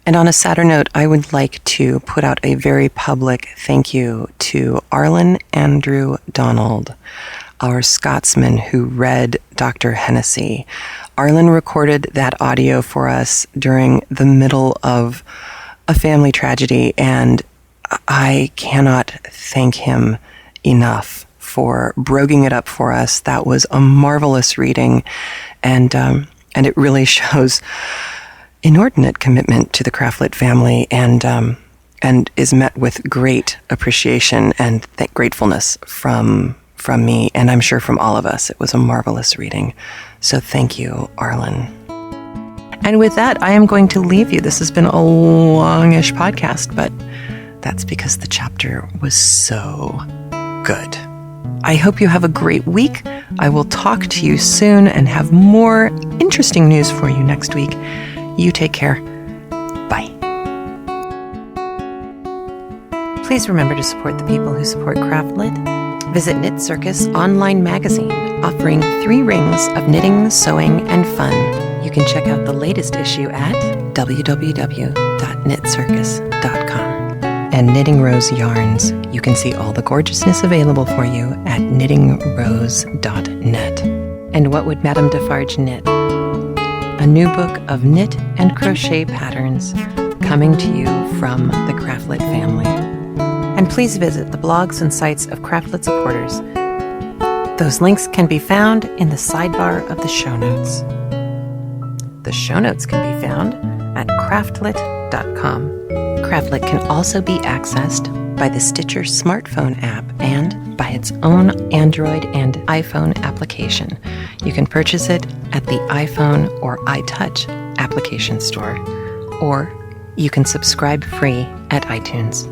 And on a sadder note, I would like to put out a very public thank you to Arlen Andrew Donald, our Scotsman who read Dr. Hennessy. Arlen recorded that audio for us during the middle of a family tragedy, and I cannot thank him enough for broguing it up for us. That was a marvelous reading, and it really shows inordinate commitment to the CraftLit family, and is met with great appreciation and gratefulness from me, and I'm sure from all of us. It was a marvelous reading. So thank you, Arlen. And with that, I am going to leave you. This has been a longish podcast, but that's because the chapter was so good. I hope you have a great week. I will talk to you soon and have more interesting news for you next week. You take care. Bye. Please remember to support the people who support CraftLit. Visit Knit Circus online magazine, offering 3 rings of knitting, sewing, and fun. You can check out the latest issue at www.knitcircus.com. And Knitting Rose Yarns. You can see all the gorgeousness available for you at knittingrose.net. And what would Madame Defarge knit? A new book of knit and crochet patterns coming to you from the CraftLit family. And please visit the blogs and sites of CraftLit supporters. Those links can be found in the sidebar of the show notes. The show notes can be found at craftlit.com. CraftLit can also be accessed by the Stitcher smartphone app and by its own Android and iPhone application. You can purchase it at the iPhone or iTouch application store, or you can subscribe free at iTunes.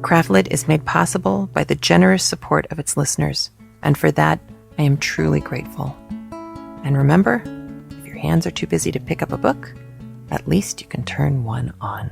CraftLit is made possible by the generous support of its listeners, and for that, I am truly grateful. And remember, if your hands are too busy to pick up a book, at least you can turn one on.